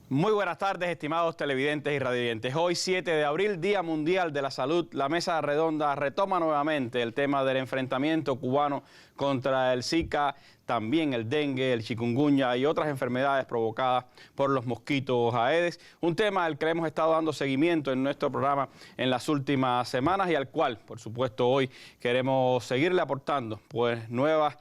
Muy buenas tardes, estimados televidentes y radiovidentes. Hoy, 7 de abril, Día Mundial de la Salud, la Mesa Redonda retoma nuevamente el tema del enfrentamiento cubano contra el Zika, también el dengue, el chikungunya y otras enfermedades provocadas por los mosquitos Aedes. Un tema al que le hemos estado dando seguimiento en nuestro programa en las últimas semanas y al cual, por supuesto, hoy queremos seguirle aportando pues nuevas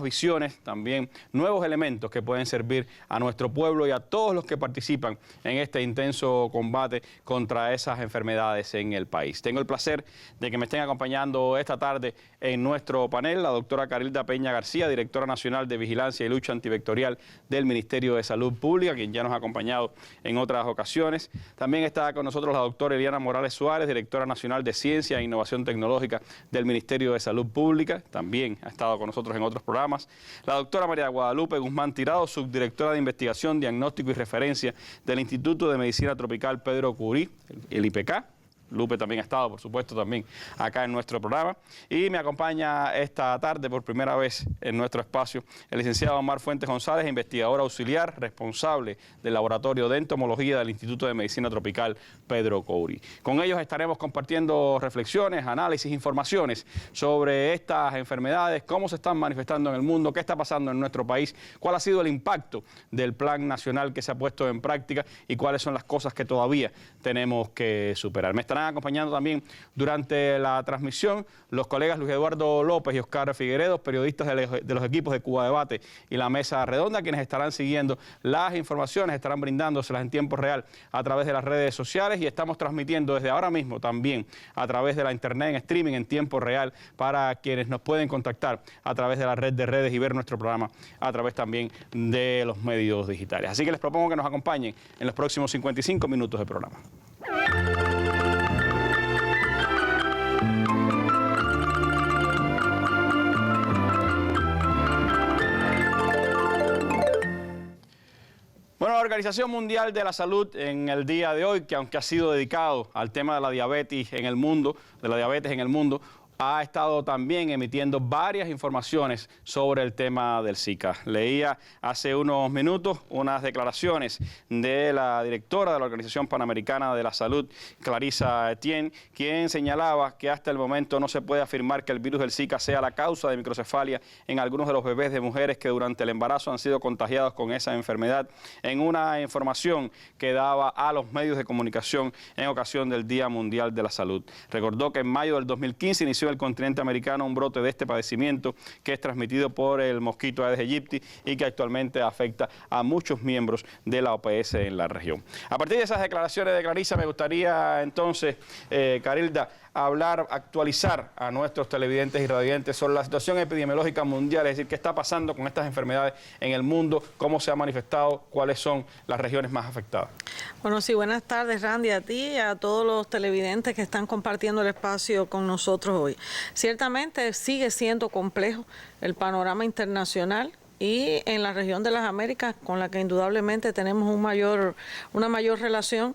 visiones, también nuevos elementos que pueden servir a nuestro pueblo y a todos los que participan en este intenso combate contra esas enfermedades en el país. Tengo el placer de que me estén acompañando esta tarde en nuestro panel la doctora Carilda Peña García, directora nacional de Vigilancia y Lucha Antivectorial del Ministerio de Salud Pública, quien ya nos ha acompañado en otras ocasiones. También está con nosotros la doctora Eliana Morales Suárez, directora nacional de Ciencia e Innovación Tecnológica del Ministerio de Salud Pública, también ha estado con nosotros en otros programas. La doctora María Guadalupe Guzmán Tirado, subdirectora de Investigación, Diagnóstico y Referencia del Instituto de Medicina Tropical Pedro Curí, el IPK. Lupe también ha estado, por supuesto, también acá en nuestro programa. Y me acompaña esta tarde por primera vez en nuestro espacio el licenciado Omar Fuentes González, investigador auxiliar, responsable del Laboratorio de Entomología del Instituto de Medicina Tropical Pedro Coury. Con ellos estaremos compartiendo reflexiones, análisis, informaciones sobre estas enfermedades, cómo se están manifestando en el mundo, qué está pasando en nuestro país, cuál ha sido el impacto del plan nacional que se ha puesto en práctica y cuáles son las cosas que todavía tenemos que superar. Me estarán acompañando también durante la transmisión los colegas Luis Eduardo López y Oscar Figueredo, periodistas de los equipos de Cuba Debate y la Mesa Redonda, quienes estarán siguiendo las informaciones, estarán brindándoselas en tiempo real a través de las redes sociales y estamos transmitiendo desde ahora mismo también a través de la internet en streaming en tiempo real para quienes nos pueden contactar a través de la red de redes y ver nuestro programa a través también de los medios digitales. Así que les propongo que nos acompañen en los próximos 55 minutos de programa. Bueno, la Organización Mundial de la Salud en el día de hoy, que aunque ha sido dedicado al tema de la diabetes en el mundo, ha estado también emitiendo varias informaciones sobre el tema del Zika. Leía hace unos minutos unas declaraciones de la directora de la Organización Panamericana de la Salud, Clarissa Etienne, quien señalaba que hasta el momento no se puede afirmar que el virus del Zika sea la causa de microcefalia en algunos de los bebés de mujeres que durante el embarazo han sido contagiados con esa enfermedad, en una información que daba a los medios de comunicación en ocasión del Día Mundial de la Salud. Recordó que en mayo del 2015 inició el continente americano un brote de este padecimiento que es transmitido por el mosquito Aedes aegypti y que actualmente afecta a muchos miembros de la OPS en la región. A partir de esas declaraciones de Clarissa, me gustaría entonces, Carilda, actualizar a nuestros televidentes y radiovidentes sobre la situación epidemiológica mundial, es decir, qué está pasando con estas enfermedades en el mundo, cómo se ha manifestado, cuáles son las regiones más afectadas. Bueno, sí, buenas tardes, Randy, a ti y a todos los televidentes que están compartiendo el espacio con nosotros hoy. Ciertamente sigue siendo complejo el panorama internacional y en la región de las Américas, con la que indudablemente tenemos una mayor relación,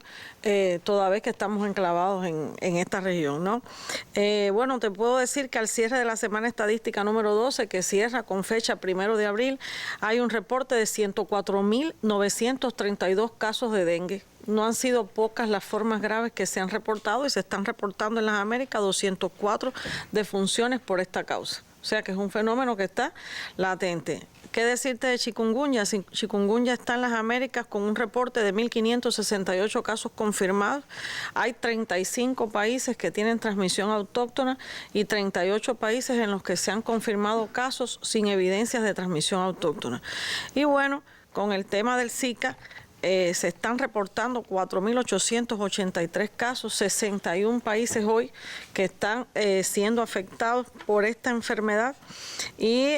toda vez que estamos enclavados en esta región, ¿no? Bueno, te puedo decir que al cierre de la semana estadística número 12, que cierra con fecha 1 de abril, hay un reporte de 104.932 casos de dengue. No han sido pocas las formas graves que se han reportado y se están reportando en las Américas 204 defunciones por esta causa. O sea que es un fenómeno que está latente. ¿Qué decirte de chikungunya? Chikungunya está en las Américas con un reporte de 1.568 casos confirmados. Hay 35 países que tienen transmisión autóctona y 38 países en los que se han confirmado casos sin evidencias de transmisión autóctona. Y bueno, con el tema del Zika, se están reportando 4.883 casos, 61 países hoy que están siendo afectados por esta enfermedad y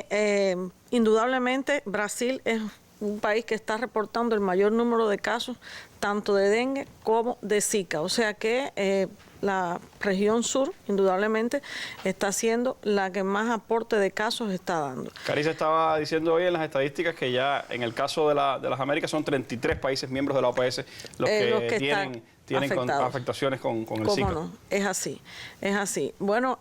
indudablemente Brasil es un país que está reportando el mayor número de casos tanto de dengue como de Zika, o sea que la región sur, indudablemente, está siendo la que más aporte de casos está dando. Clarissa estaba diciendo hoy en las estadísticas que ya en el caso de las Américas son 33 países miembros de la OPS los que tienen afectaciones con el Zika. ¿Cómo no? Es así, es así. Bueno,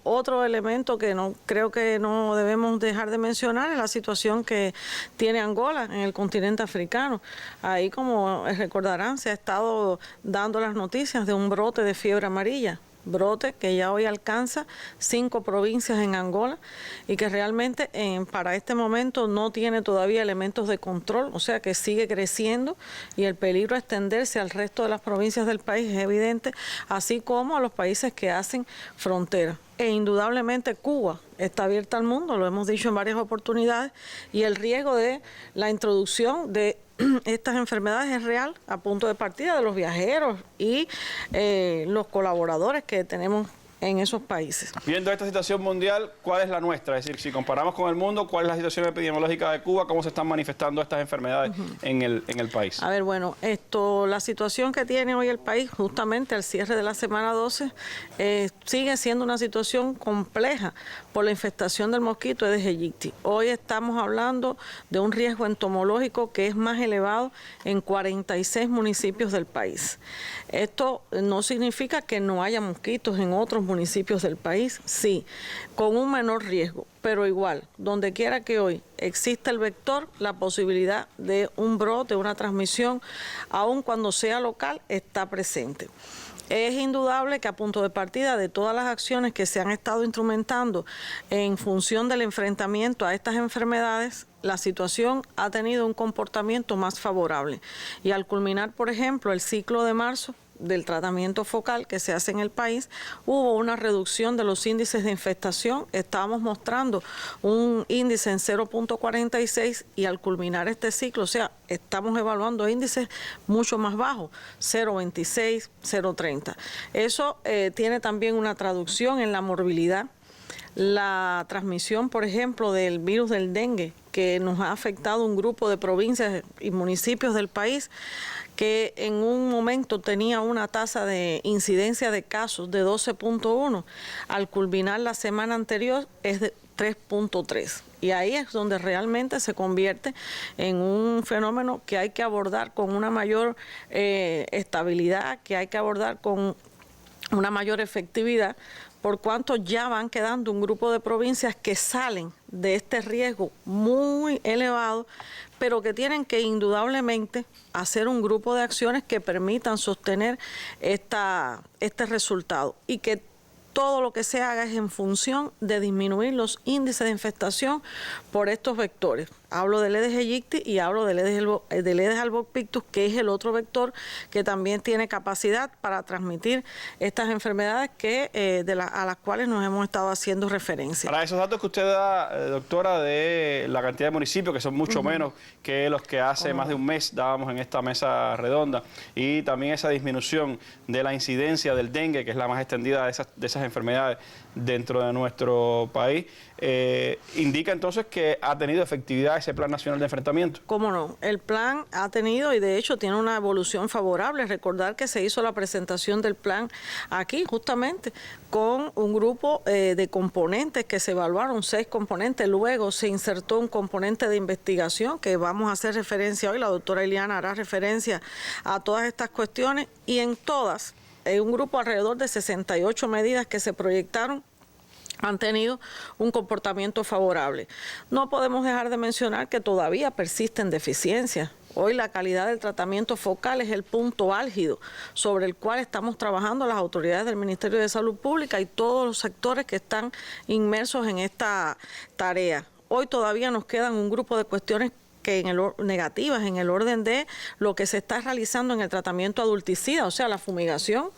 otro elemento que creo que no debemos dejar de mencionar es la situación que tiene Angola en el continente africano. Ahí, como recordarán, se ha estado dando las noticias de un brote de fiebre amarilla. Brote que ya hoy alcanza 5 provincias en Angola y que realmente para este momento no tiene todavía elementos de control, o sea que sigue creciendo y el peligro de extenderse al resto de las provincias del país es evidente, así como a los países que hacen frontera. E indudablemente Cuba está abierta al mundo, lo hemos dicho en varias oportunidades, y el riesgo de la introducción de estas enfermedades es real, a punto de partida de los viajeros y los colaboradores que tenemos en esos países. Viendo esta situación mundial, ¿cuál es la nuestra? Es decir, si comparamos con el mundo, ¿cuál es la situación epidemiológica de Cuba? ¿Cómo se están manifestando estas enfermedades en el país? A ver, bueno, la situación que tiene hoy el país, justamente al cierre de la semana 12, sigue siendo una situación compleja por la infestación del mosquito Aedes aegypti. Hoy estamos hablando de un riesgo entomológico que es más elevado en 46 municipios del país. Esto no significa que no haya mosquitos en otros municipios del país, sí, con un menor riesgo, pero igual, donde quiera que hoy exista el vector, la posibilidad de un brote, una transmisión, aun cuando sea local, está presente. Es indudable que a punto de partida de todas las acciones que se han estado instrumentando en función del enfrentamiento a estas enfermedades, la situación ha tenido un comportamiento más favorable. Y al culminar, por ejemplo, el ciclo de marzo del tratamiento focal que se hace en el país, hubo una reducción de los índices de infestación. Estábamos mostrando un índice en 0.46 y al culminar este ciclo, o sea, estamos evaluando índices mucho más bajos, 0.26, 0.30. Eso tiene también una traducción en la morbilidad. La transmisión, por ejemplo, del virus del dengue, que nos ha afectado un grupo de provincias y municipios del país, que en un momento tenía una tasa de incidencia de casos de 12.1, al culminar la semana anterior es de 3.3. Y ahí es donde realmente se convierte en un fenómeno que hay que abordar con una mayor estabilidad, que hay que abordar con una mayor efectividad, por cuanto ya van quedando un grupo de provincias que salen de este riesgo muy elevado, pero que tienen que indudablemente hacer un grupo de acciones que permitan sostener este resultado y que todo lo que se haga es en función de disminuir los índices de infestación por estos vectores. Hablo del Aedes aegypti y hablo del Aedes albopictus, que es el otro vector que también tiene capacidad para transmitir estas enfermedades a las cuales nos hemos estado haciendo referencia. Para esos datos que usted da, doctora, de la cantidad de municipios, que son mucho menos que los que hace más de un mes dábamos en esta mesa redonda, y también esa disminución de la incidencia del dengue, que es la más extendida de esas enfermedades dentro de nuestro país, indica entonces que ha tenido efectividad ese Plan Nacional de Enfrentamiento. ¿Cómo no? El plan ha tenido y de hecho tiene una evolución favorable. Recordar que se hizo la presentación del plan aquí justamente con un grupo de componentes que se evaluaron, 6 componentes. Luego se insertó un componente de investigación que vamos a hacer referencia hoy. La doctora Eliana hará referencia a todas estas cuestiones y en todas, un grupo alrededor de 68 medidas que se proyectaron han tenido un comportamiento favorable. No podemos dejar de mencionar que todavía persisten deficiencias. Hoy la calidad del tratamiento focal es el punto álgido sobre el cual estamos trabajando las autoridades del Ministerio de Salud Pública y todos los sectores que están inmersos en esta tarea. Hoy todavía nos quedan un grupo de cuestiones negativas en el orden de lo que se está realizando en el tratamiento adulticida, o sea, la fumigación,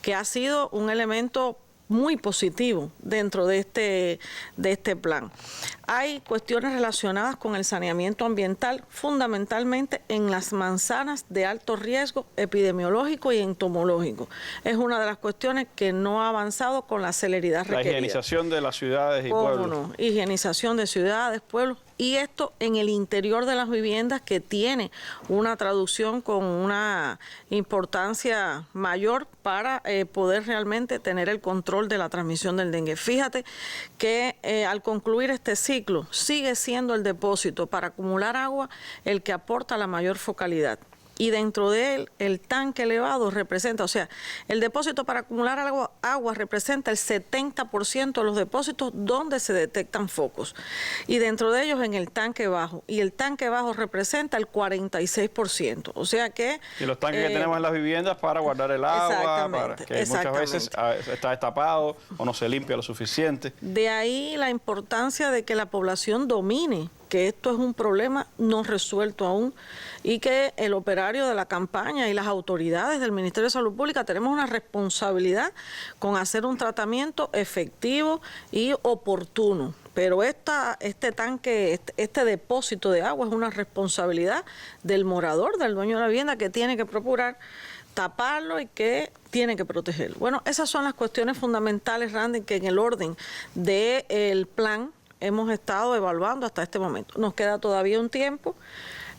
que ha sido un elemento muy positivo dentro de este plan. Hay cuestiones relacionadas con el saneamiento ambiental, fundamentalmente en las manzanas de alto riesgo epidemiológico y entomológico. Es una de las cuestiones que no ha avanzado con la celeridad requerida. La higienización de las ciudades y pueblos. No, higienización de ciudades, pueblos, y esto en el interior de las viviendas, que tiene una traducción con una importancia mayor para poder realmente tener el control de la transmisión del dengue. Fíjate que al concluir este ciclo sigue siendo el depósito para acumular agua el que aporta la mayor focalidad. y dentro de él el tanque elevado representa, o sea, el depósito para acumular agua representa el 70% de los depósitos donde se detectan focos, y dentro de ellos en el tanque bajo, y el tanque bajo representa el 46%, o sea que... Y los tanques que tenemos en las viviendas para guardar el agua, para que muchas veces está destapado o no se limpia lo suficiente. De ahí la importancia de que la población domine que esto es un problema no resuelto aún y que el operario de la campaña y las autoridades del Ministerio de Salud Pública tenemos una responsabilidad con hacer un tratamiento efectivo y oportuno. Pero este tanque, este depósito de agua es una responsabilidad del morador, del dueño de la vivienda, que tiene que procurar taparlo y que tiene que protegerlo. Bueno, esas son las cuestiones fundamentales, Randy, que en el orden del plan hemos estado evaluando hasta este momento. Nos queda todavía un tiempo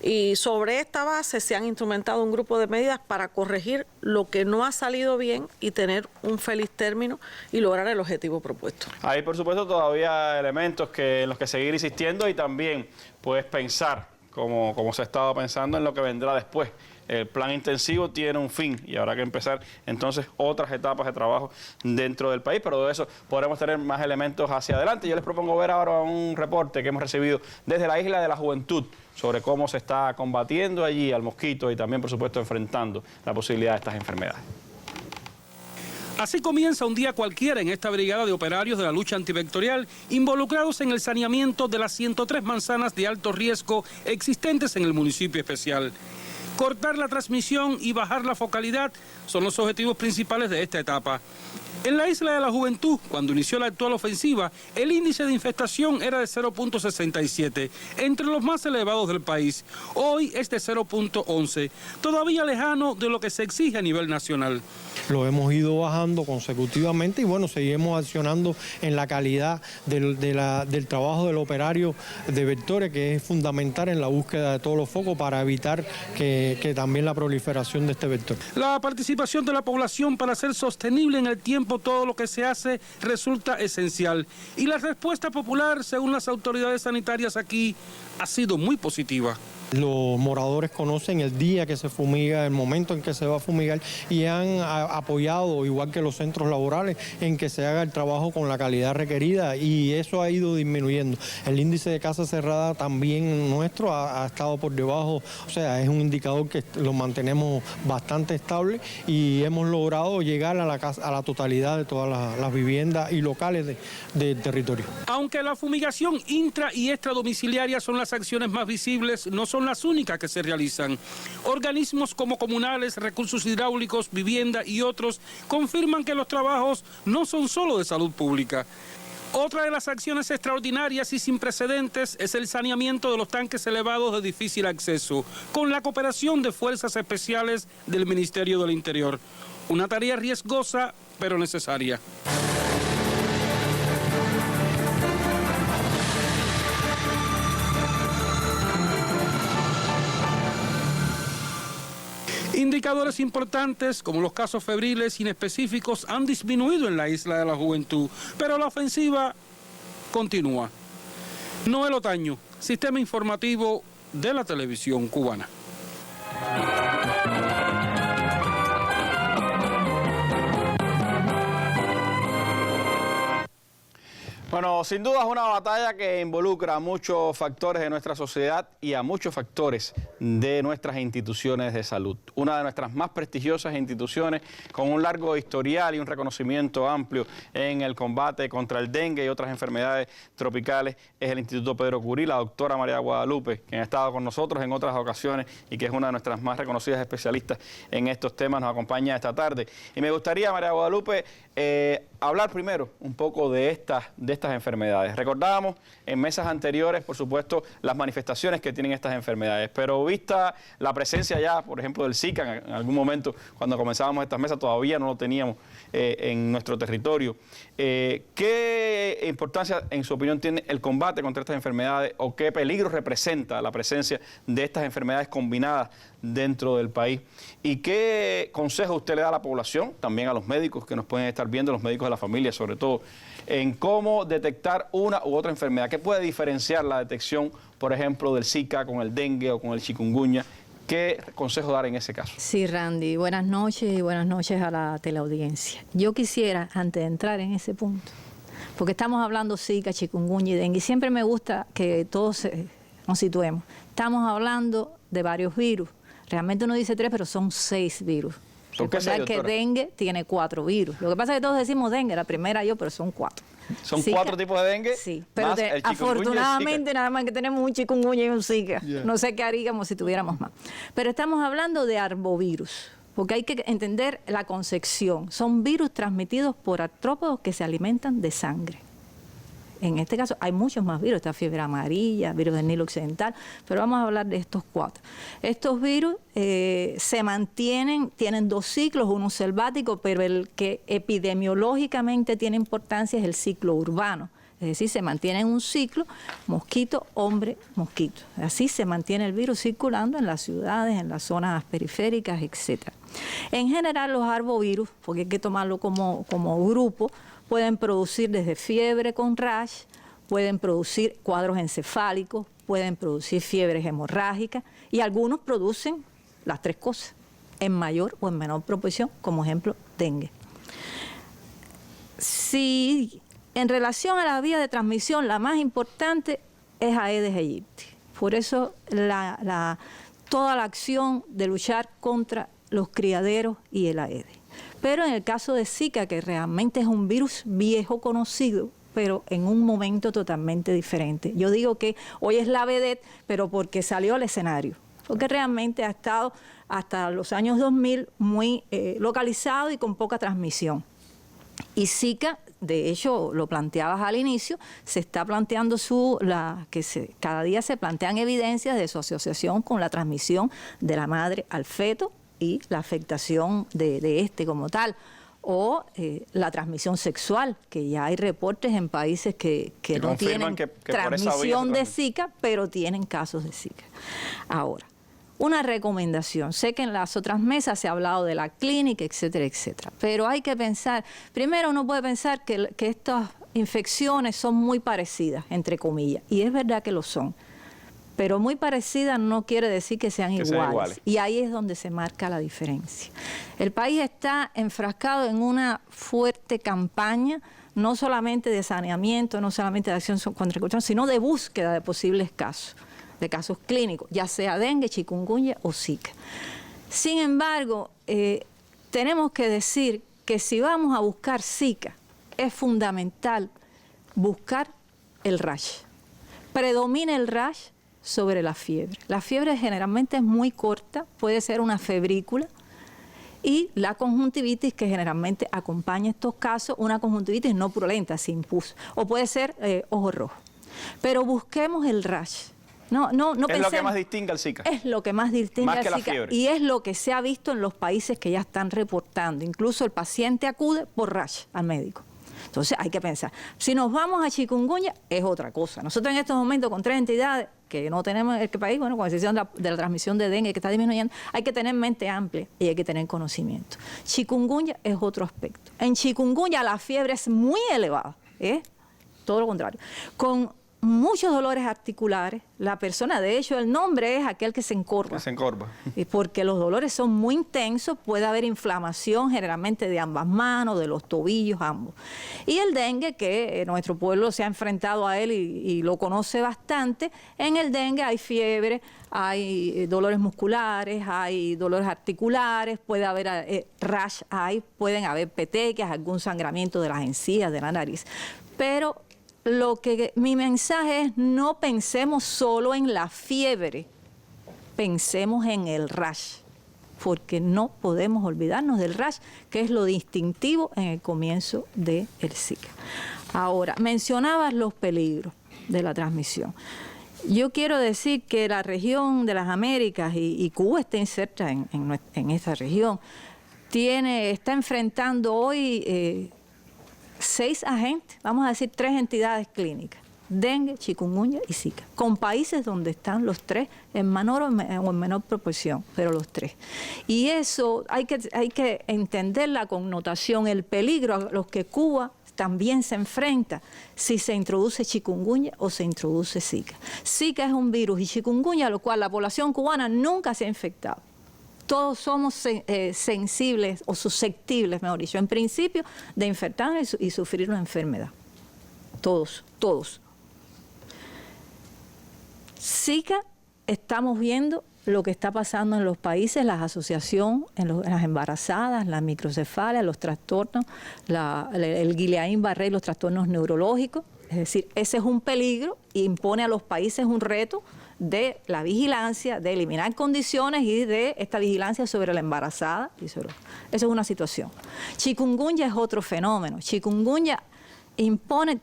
y sobre esta base se han instrumentado un grupo de medidas para corregir lo que no ha salido bien y tener un feliz término y lograr el objetivo propuesto. Hay, por supuesto, todavía elementos en los que seguir insistiendo y también puedes pensar, como se ha estado pensando, en lo que vendrá después. El plan intensivo tiene un fin y habrá que empezar entonces otras etapas de trabajo dentro del país, pero de eso podremos tener más elementos hacia adelante. Yo les propongo ver ahora un reporte que hemos recibido desde la Isla de la Juventud sobre cómo se está combatiendo allí al mosquito y también, por supuesto, enfrentando la posibilidad de estas enfermedades. Así comienza un día cualquiera en esta brigada de operarios de la lucha antivectorial involucrados en el saneamiento de las 103 manzanas de alto riesgo existentes en el municipio especial. Cortar la transmisión y bajar la focalidad son los objetivos principales de esta etapa. En la Isla de la Juventud, cuando inició la actual ofensiva, el índice de infestación era de 0.67, entre los más elevados del país. Hoy es de 0.11, todavía lejano de lo que se exige a nivel nacional. Lo hemos ido bajando consecutivamente y bueno, seguimos accionando en la calidad del trabajo del operario de vectores, que es fundamental en la búsqueda de todos los focos para evitar que también la proliferación de este vector. La participación de la población para hacer sostenible en el tiempo todo lo que se hace resulta esencial y la respuesta popular, según las autoridades sanitarias aquí, ha sido muy positiva. Los moradores conocen el día que se fumiga, el momento en que se va a fumigar y han apoyado, igual que los centros laborales, en que se haga el trabajo con la calidad requerida y eso ha ido disminuyendo. El índice de casa cerrada también nuestro ha estado por debajo, o sea, es un indicador que lo mantenemos bastante estable y hemos logrado llegar a la totalidad de todas las viviendas y locales del territorio. Aunque la fumigación intra y extradomiciliaria son las acciones más visibles, no son las únicas que se realizan. Organismos como comunales, recursos hidráulicos, vivienda y otros confirman que los trabajos no son solo de salud pública. Otra de las acciones extraordinarias y sin precedentes es el saneamiento de los tanques elevados de difícil acceso, con la cooperación de fuerzas especiales del Ministerio del Interior. Una tarea riesgosa, pero necesaria. Indicadores importantes como los casos febriles inespecíficos han disminuido en la Isla de la Juventud, pero la ofensiva continúa. Noel Otaño, Sistema Informativo de la Televisión Cubana. Bueno, sin duda es una batalla que involucra a muchos factores de nuestra sociedad y a muchos factores de nuestras instituciones de salud. Una de nuestras más prestigiosas instituciones con un largo historial y un reconocimiento amplio en el combate contra el dengue y otras enfermedades tropicales es el Instituto Pedro Curí, la doctora María Guadalupe, quien ha estado con nosotros en otras ocasiones y que es una de nuestras más reconocidas especialistas en estos temas, nos acompaña esta tarde. Y me gustaría, María Guadalupe, hablar primero un poco de estas enfermedades. Recordábamos en mesas anteriores, por supuesto, las manifestaciones que tienen estas enfermedades, pero vista la presencia ya, por ejemplo, del Zika, en algún momento cuando comenzábamos estas mesas todavía no lo teníamos en nuestro territorio. ¿Qué importancia, en su opinión, tiene el combate contra estas enfermedades o qué peligro representa la presencia de estas enfermedades combinadas dentro del país? ¿Y qué consejo usted le da a la población, también a los médicos que nos pueden estar viendo, los médicos de la familia sobre todo, en cómo detectar una u otra enfermedad? ¿Qué puede diferenciar la detección, por ejemplo, del Zika con el dengue o con el chikungunya? ¿Qué consejo dar en ese caso? Sí, Randy, buenas noches y buenas noches a la teleaudiencia. Yo quisiera, antes de entrar en ese punto, porque estamos hablando Zika, chikungunya y dengue, y siempre me gusta que todos nos situemos. Estamos hablando de varios virus. Realmente uno dice 3, pero son 6 virus. Recordar que dengue tiene 4 virus. Lo que pasa es que todos decimos dengue, la primera yo, pero son 4. ¿Son Zika, 4 tipos de dengue? Sí, pero afortunadamente nada más que tenemos un chikungunya y un Zika. Yeah. No sé qué haríamos si tuviéramos más. Pero estamos hablando de arbovirus, porque hay que entender la concepción. Son virus transmitidos por artrópodos que se alimentan de sangre. En este caso hay muchos más virus, está fiebre amarilla, virus del Nilo Occidental, pero vamos a hablar de estos 4. Estos virus se mantienen, tienen 2 ciclos, uno selvático, pero el que epidemiológicamente tiene importancia es el ciclo urbano. Es decir, se mantiene en un ciclo mosquito, hombre, mosquito. Así se mantiene el virus circulando en las ciudades, en las zonas periféricas, etc. En general, los arbovirus, porque hay que tomarlo como grupo, pueden producir desde fiebre con rash, pueden producir cuadros encefálicos, pueden producir fiebres hemorrágicas y algunos producen las 3 cosas, en mayor o en menor proporción, como ejemplo dengue. Si en relación a la vía de transmisión, la más importante es Aedes aegypti. Por eso toda la acción de luchar contra los criaderos y el Aedes. Pero en el caso de Zika, que realmente es un virus viejo conocido, pero en un momento totalmente diferente. Yo digo que hoy es la vedette, pero porque salió al escenario, porque realmente ha estado hasta los años 2000 muy localizado y con poca transmisión. Y Zika, de hecho, lo planteabas al inicio, se está planteando cada día se plantean evidencias de su asociación con la transmisión de la madre al feto y la afectación de este como tal, o la transmisión sexual, que ya hay reportes en países que no tienen transmisión de Zika, pero tienen casos de Zika. Ahora, una recomendación. Sé que en las otras mesas se ha hablado de la clínica, etcétera, etcétera, pero hay que pensar, primero uno puede pensar que estas infecciones son muy parecidas, entre comillas, y es verdad que lo son. Pero muy parecidas no quiere decir que sean iguales. Y ahí es donde se marca la diferencia. El país está enfrascado en una fuerte campaña, no solamente de saneamiento, no solamente de acción contra el corrupción, sino de búsqueda de posibles casos, de casos clínicos, ya sea dengue, chikungunya o Zika. Sin embargo, tenemos que decir que si vamos a buscar Zika, es fundamental buscar el rash. Predomina el rash sobre la fiebre. La fiebre generalmente es muy corta, puede ser una febrícula, y la conjuntivitis, que generalmente acompaña estos casos, una conjuntivitis no purulenta, sin pus, o puede ser ojo rojo. Pero busquemos el rash. No pensemos, lo que más distingue al Zika. Es lo que más distingue al Zika y es lo que se ha visto en los países que ya están reportando. Incluso el paciente acude por rash al médico. Entonces hay que pensar, si nos vamos a chikungunya es otra cosa. Nosotros en estos momentos con 3 entidades que no tenemos en el país, bueno, con excepción de la transmisión de dengue que está disminuyendo, hay que tener mente amplia y hay que tener conocimiento. Chikungunya es otro aspecto. En chikungunya la fiebre es muy elevada, todo lo contrario. Con muchos dolores articulares, la persona, de hecho el nombre es aquel que se encorva. Se encorva. Porque los dolores son muy intensos, puede haber inflamación generalmente de ambas manos, de los tobillos, ambos. Y el dengue, que nuestro pueblo se ha enfrentado a él y lo conoce bastante, en el dengue hay fiebre, hay dolores musculares, hay dolores articulares, puede haber rash, pueden haber petequias, algún sangramiento de las encías, de la nariz. Pero mi mensaje es: no pensemos solo en la fiebre, pensemos en el rash, porque no podemos olvidarnos del rash, que es lo distintivo en el comienzo del Zika. Ahora, mencionabas los peligros de la transmisión. Yo quiero decir que la región de las Américas, y Cuba está inserta en esta región, está enfrentando hoy 6 agentes, vamos a decir 3 entidades clínicas: dengue, chikungunya y Zika, con países donde están los 3 en menor o en menor proporción, pero los 3. Y eso hay que entender la connotación, el peligro a los que Cuba también se enfrenta si se introduce chikungunya o se introduce Zika. Zika es un virus y chikungunya a lo cual la población cubana nunca se ha infectado. Todos somos sensibles o susceptibles, mejor dicho, en principio, de infectarnos y sufrir una enfermedad. Todos, todos. Zika, estamos viendo lo que está pasando en los países, la asociación, en las embarazadas, las microcefalias, los trastornos, el Guillain-Barré, los trastornos neurológicos. Es decir, ese es un peligro e impone a los países un reto de la vigilancia, de eliminar condiciones y de esta vigilancia sobre la embarazada. Esa es una situación. Chikungunya es otro fenómeno. Chikungunya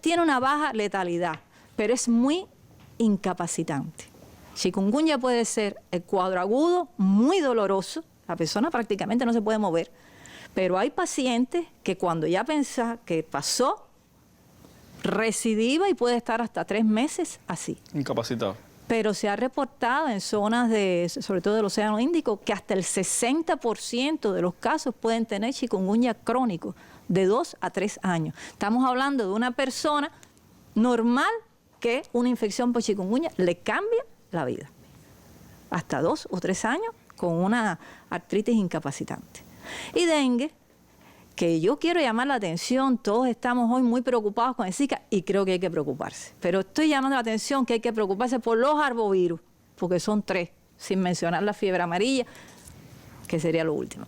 tiene una baja letalidad, pero es muy incapacitante. Chikungunya puede ser el cuadro agudo, muy doloroso, la persona prácticamente no se puede mover, pero hay pacientes que cuando ya piensa que pasó, recidiva y puede estar hasta 3 meses así. Incapacitado. Pero se ha reportado en zonas, sobre todo del Océano Índico, que hasta el 60% de los casos pueden tener chikungunya crónico, de 2 a 3 años. Estamos hablando de una persona normal que una infección por chikungunya le cambia la vida. Hasta 2 o 3 años con una artritis incapacitante. Y dengue, que yo quiero llamar la atención, todos estamos hoy muy preocupados con el Zika y creo que hay que preocuparse. Pero estoy llamando la atención que hay que preocuparse por los arbovirus, porque son 3, sin mencionar la fiebre amarilla, que sería lo último.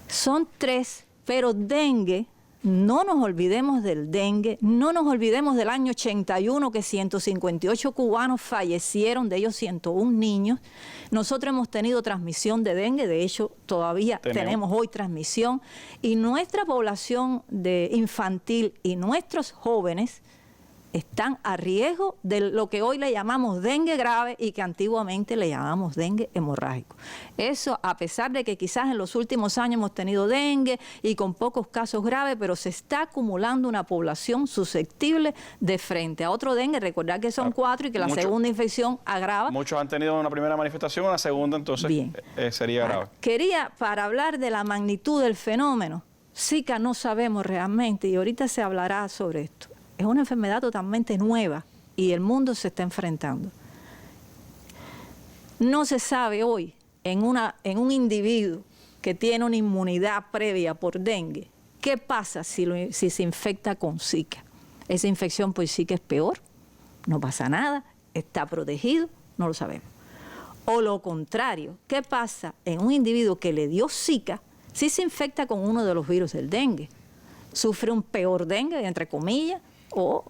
Son 3, pero dengue, no nos olvidemos del dengue, no nos olvidemos del año 81 que 158 cubanos fallecieron, de ellos 101 niños. Nosotros hemos tenido transmisión de dengue, de hecho todavía tenemos hoy transmisión, y nuestra población infantil y nuestros jóvenes están a riesgo de lo que hoy le llamamos dengue grave y que antiguamente le llamamos dengue hemorrágico. Eso, a pesar de que quizás en los últimos años hemos tenido dengue y con pocos casos graves, pero se está acumulando una población susceptible de frente a otro dengue. Recordar que son 4 y que la segunda infección agrava. Muchos han tenido una primera manifestación, una segunda entonces sería grave. Quería, para hablar de la magnitud del fenómeno, Zika no sabemos realmente y ahorita se hablará sobre esto. Es una enfermedad totalmente nueva y el mundo se está enfrentando. No se sabe hoy en un individuo que tiene una inmunidad previa por dengue, ¿qué pasa si se infecta con Zika? Esa infección por Zika es peor, no pasa nada, está protegido, no lo sabemos. O lo contrario, ¿qué pasa en un individuo que le dio Zika si se infecta con uno de los virus del dengue? ¿Sufre un peor dengue, entre comillas, o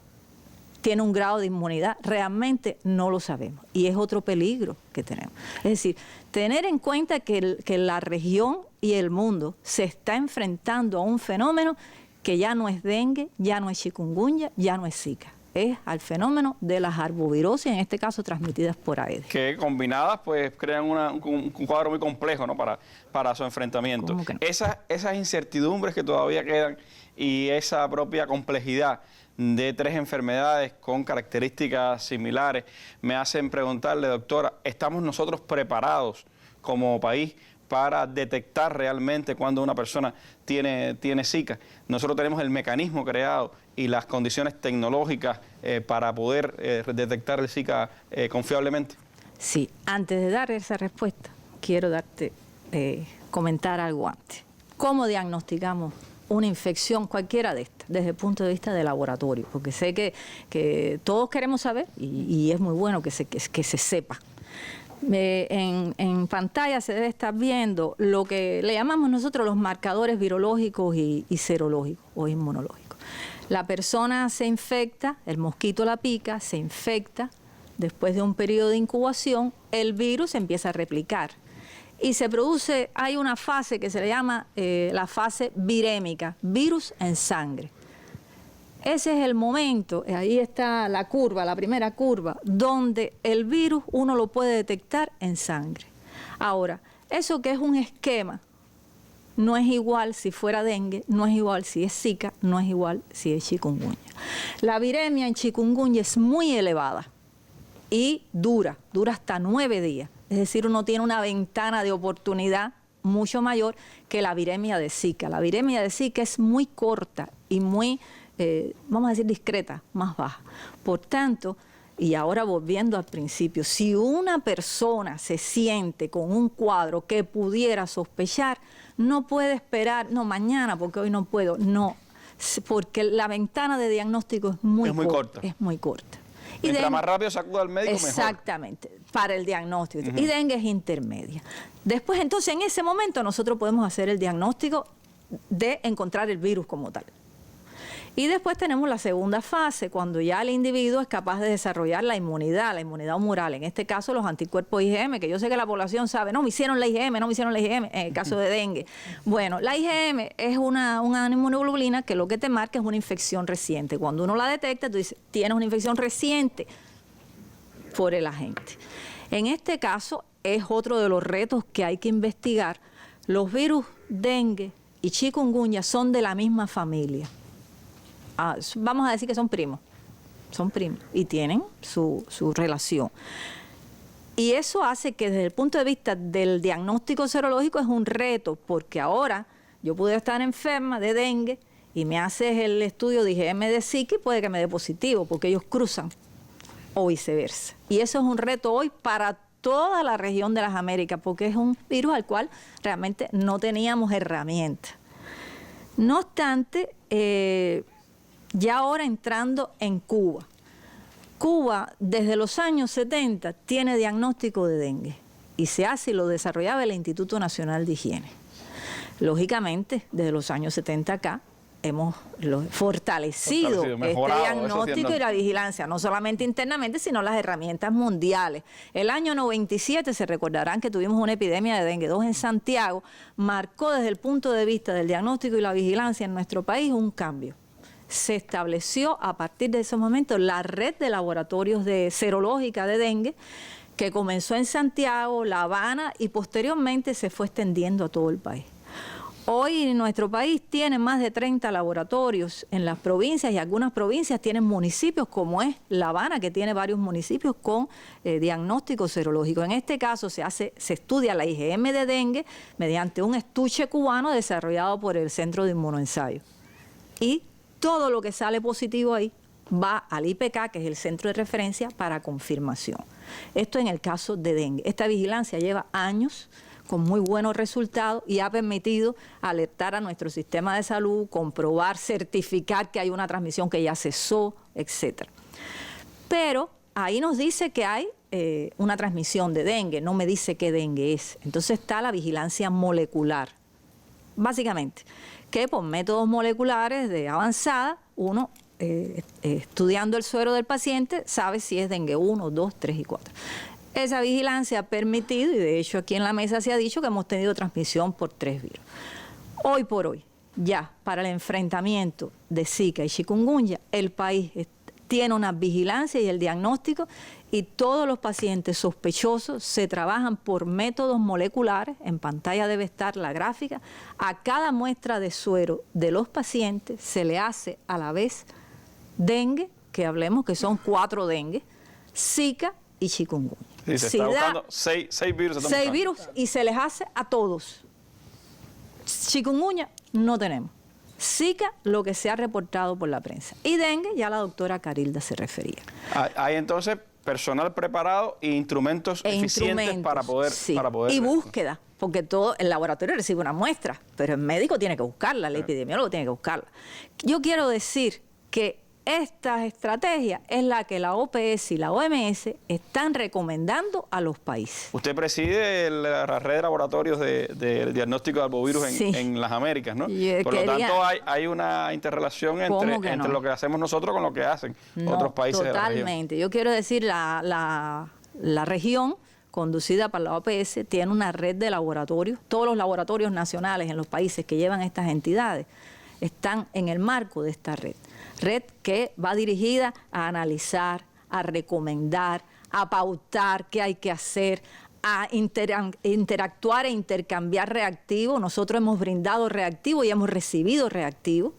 tiene un grado de inmunidad? Realmente no lo sabemos y es otro peligro que tenemos. Es decir, tener en cuenta que la región y el mundo se está enfrentando a un fenómeno que ya no es dengue, ya no es chikungunya, ya no es Zika. Es al fenómeno de las arbovirosis, en este caso transmitidas por Aedes. Que combinadas pues crean un cuadro muy complejo, ¿no? para su enfrentamiento. ¿Cómo que no? Esas incertidumbres que todavía quedan y esa propia complejidad de 3 enfermedades con características similares me hacen preguntarle, doctora, ¿estamos nosotros preparados como país para detectar realmente cuando una persona tiene Zika? Nosotros tenemos el mecanismo creado y las condiciones tecnológicas para poder detectar el Zika confiablemente. Sí, antes de dar esa respuesta, quiero comentar algo antes. ¿Cómo diagnosticamos una infección cualquiera de estas, desde el punto de vista de laboratorio? Porque sé que todos queremos saber y es muy bueno que se sepa. En pantalla se debe estar viendo lo que le llamamos nosotros los marcadores virológicos y serológicos o inmunológicos. La persona se infecta, el mosquito la pica, se infecta, después de un periodo de incubación, el virus empieza a replicar. Y se produce, hay una fase que se le llama la fase virémica, virus en sangre. Ese es el momento, ahí está la curva, la primera curva, donde el virus uno lo puede detectar en sangre. Ahora, eso que es un esquema, no es igual si fuera dengue, no es igual si es Zika, no es igual si es chikungunya. La viremia en chikungunya es muy elevada y dura hasta 9 días. Es decir, uno tiene una ventana de oportunidad mucho mayor que la viremia de Zika. La viremia de Zika es muy corta y muy vamos a decir, discreta, más baja. Por tanto, y ahora volviendo al principio, si una persona se siente con un cuadro que pudiera sospechar, no puede esperar, no, mañana porque hoy no puedo, no, porque la ventana de diagnóstico es muy corta. Es muy corta. Y mientras más rápido se acuda al médico, mejor. Exactamente, para el diagnóstico. Y dengue es intermedia. Después, entonces, en ese momento nosotros podemos hacer el diagnóstico de encontrar el virus como tal. Y después tenemos la segunda fase, cuando ya el individuo es capaz de desarrollar la inmunidad humoral, en este caso los anticuerpos IgM, que yo sé que la población sabe, no me hicieron la IgM, en el caso de dengue. Bueno, la IgM es una inmunoglobulina que lo que te marca es una infección reciente. Cuando uno la detecta, tú dices, tienes una infección reciente por el agente. En este caso es otro de los retos que hay que investigar. Los virus dengue y chikungunya son de la misma familia. Vamos a decir que son primos y tienen su relación. Y eso hace que desde el punto de vista del diagnóstico serológico es un reto, porque ahora yo pude estar enferma de dengue y me haces el estudio de IgM de Zika y puede que me dé positivo, porque ellos cruzan, o viceversa. Y eso es un reto hoy para toda la región de las Américas, porque es un virus al cual realmente no teníamos herramientas. No obstante, ya ahora entrando en Cuba. Cuba, desde los años 70, tiene diagnóstico de dengue y se hace y lo desarrollaba el Instituto Nacional de Higiene. Lógicamente, desde los años 70 acá, hemos fortalecido este diagnóstico y la vigilancia, no solamente internamente, sino las herramientas mundiales. El año 97, se recordarán que tuvimos una epidemia de dengue 2 en Santiago, marcó desde el punto de vista del diagnóstico y la vigilancia en nuestro país un cambio. Se estableció a partir de ese momento la red de laboratorios serológica de dengue, que comenzó en Santiago, La Habana y posteriormente se fue extendiendo a todo el país. Hoy nuestro país tiene más de 30 laboratorios en las provincias y algunas provincias tienen municipios como es La Habana, que tiene varios municipios con diagnóstico serológico. En este caso se estudia la IgM de dengue mediante un estuche cubano desarrollado por el Centro de Inmunoensayo. Y todo lo que sale positivo ahí va al IPK, que es el centro de referencia, para confirmación. Esto en el caso de dengue. Esta vigilancia lleva años con muy buenos resultados y ha permitido alertar a nuestro sistema de salud, comprobar, certificar que hay una transmisión que ya cesó, etc. Pero ahí nos dice que hay una transmisión de dengue, no me dice qué dengue es. Entonces está la vigilancia molecular, básicamente, que por métodos moleculares de avanzada, uno estudiando el suero del paciente sabe si es dengue 1, 2, 3 y 4. Esa vigilancia ha permitido, y de hecho aquí en la mesa se ha dicho que hemos tenido transmisión por 3 virus. Hoy por hoy, ya para el enfrentamiento de Zika y chikungunya, el país tiene una vigilancia y el diagnóstico, y todos los pacientes sospechosos se trabajan por métodos moleculares. En pantalla debe estar la gráfica. A cada muestra de suero de los pacientes se le hace a la vez dengue, que hablemos que son 4 dengue, Zika y chikungunya. Sí, se está buscando 6 virus. 6 virus y se les hace a todos. Chikungunya no tenemos. Zika, lo que se ha reportado por la prensa. Y dengue, ya la doctora Carilda se refería. Hay entonces personal preparado e instrumentos eficientes para poder... Sí. Y búsqueda, porque todo el laboratorio recibe una muestra, pero el médico tiene que buscarla, el epidemiólogo tiene que buscarla. Yo quiero decir que esta estrategia es la que la OPS y la OMS están recomendando a los países. Usted preside la red de laboratorios de diagnóstico de albovirus en las Américas, ¿no? Por lo tanto, hay una interrelación entre lo que hacemos nosotros con lo que hacen otros países de la región. Totalmente. Yo quiero decir, la región conducida por la OPS tiene una red de laboratorios. Todos los laboratorios nacionales en los países que llevan estas entidades están en el marco de esta red. Red que va dirigida a analizar, a recomendar, a pautar qué hay que hacer, a interactuar e intercambiar reactivos. Nosotros hemos brindado reactivos y hemos recibido reactivos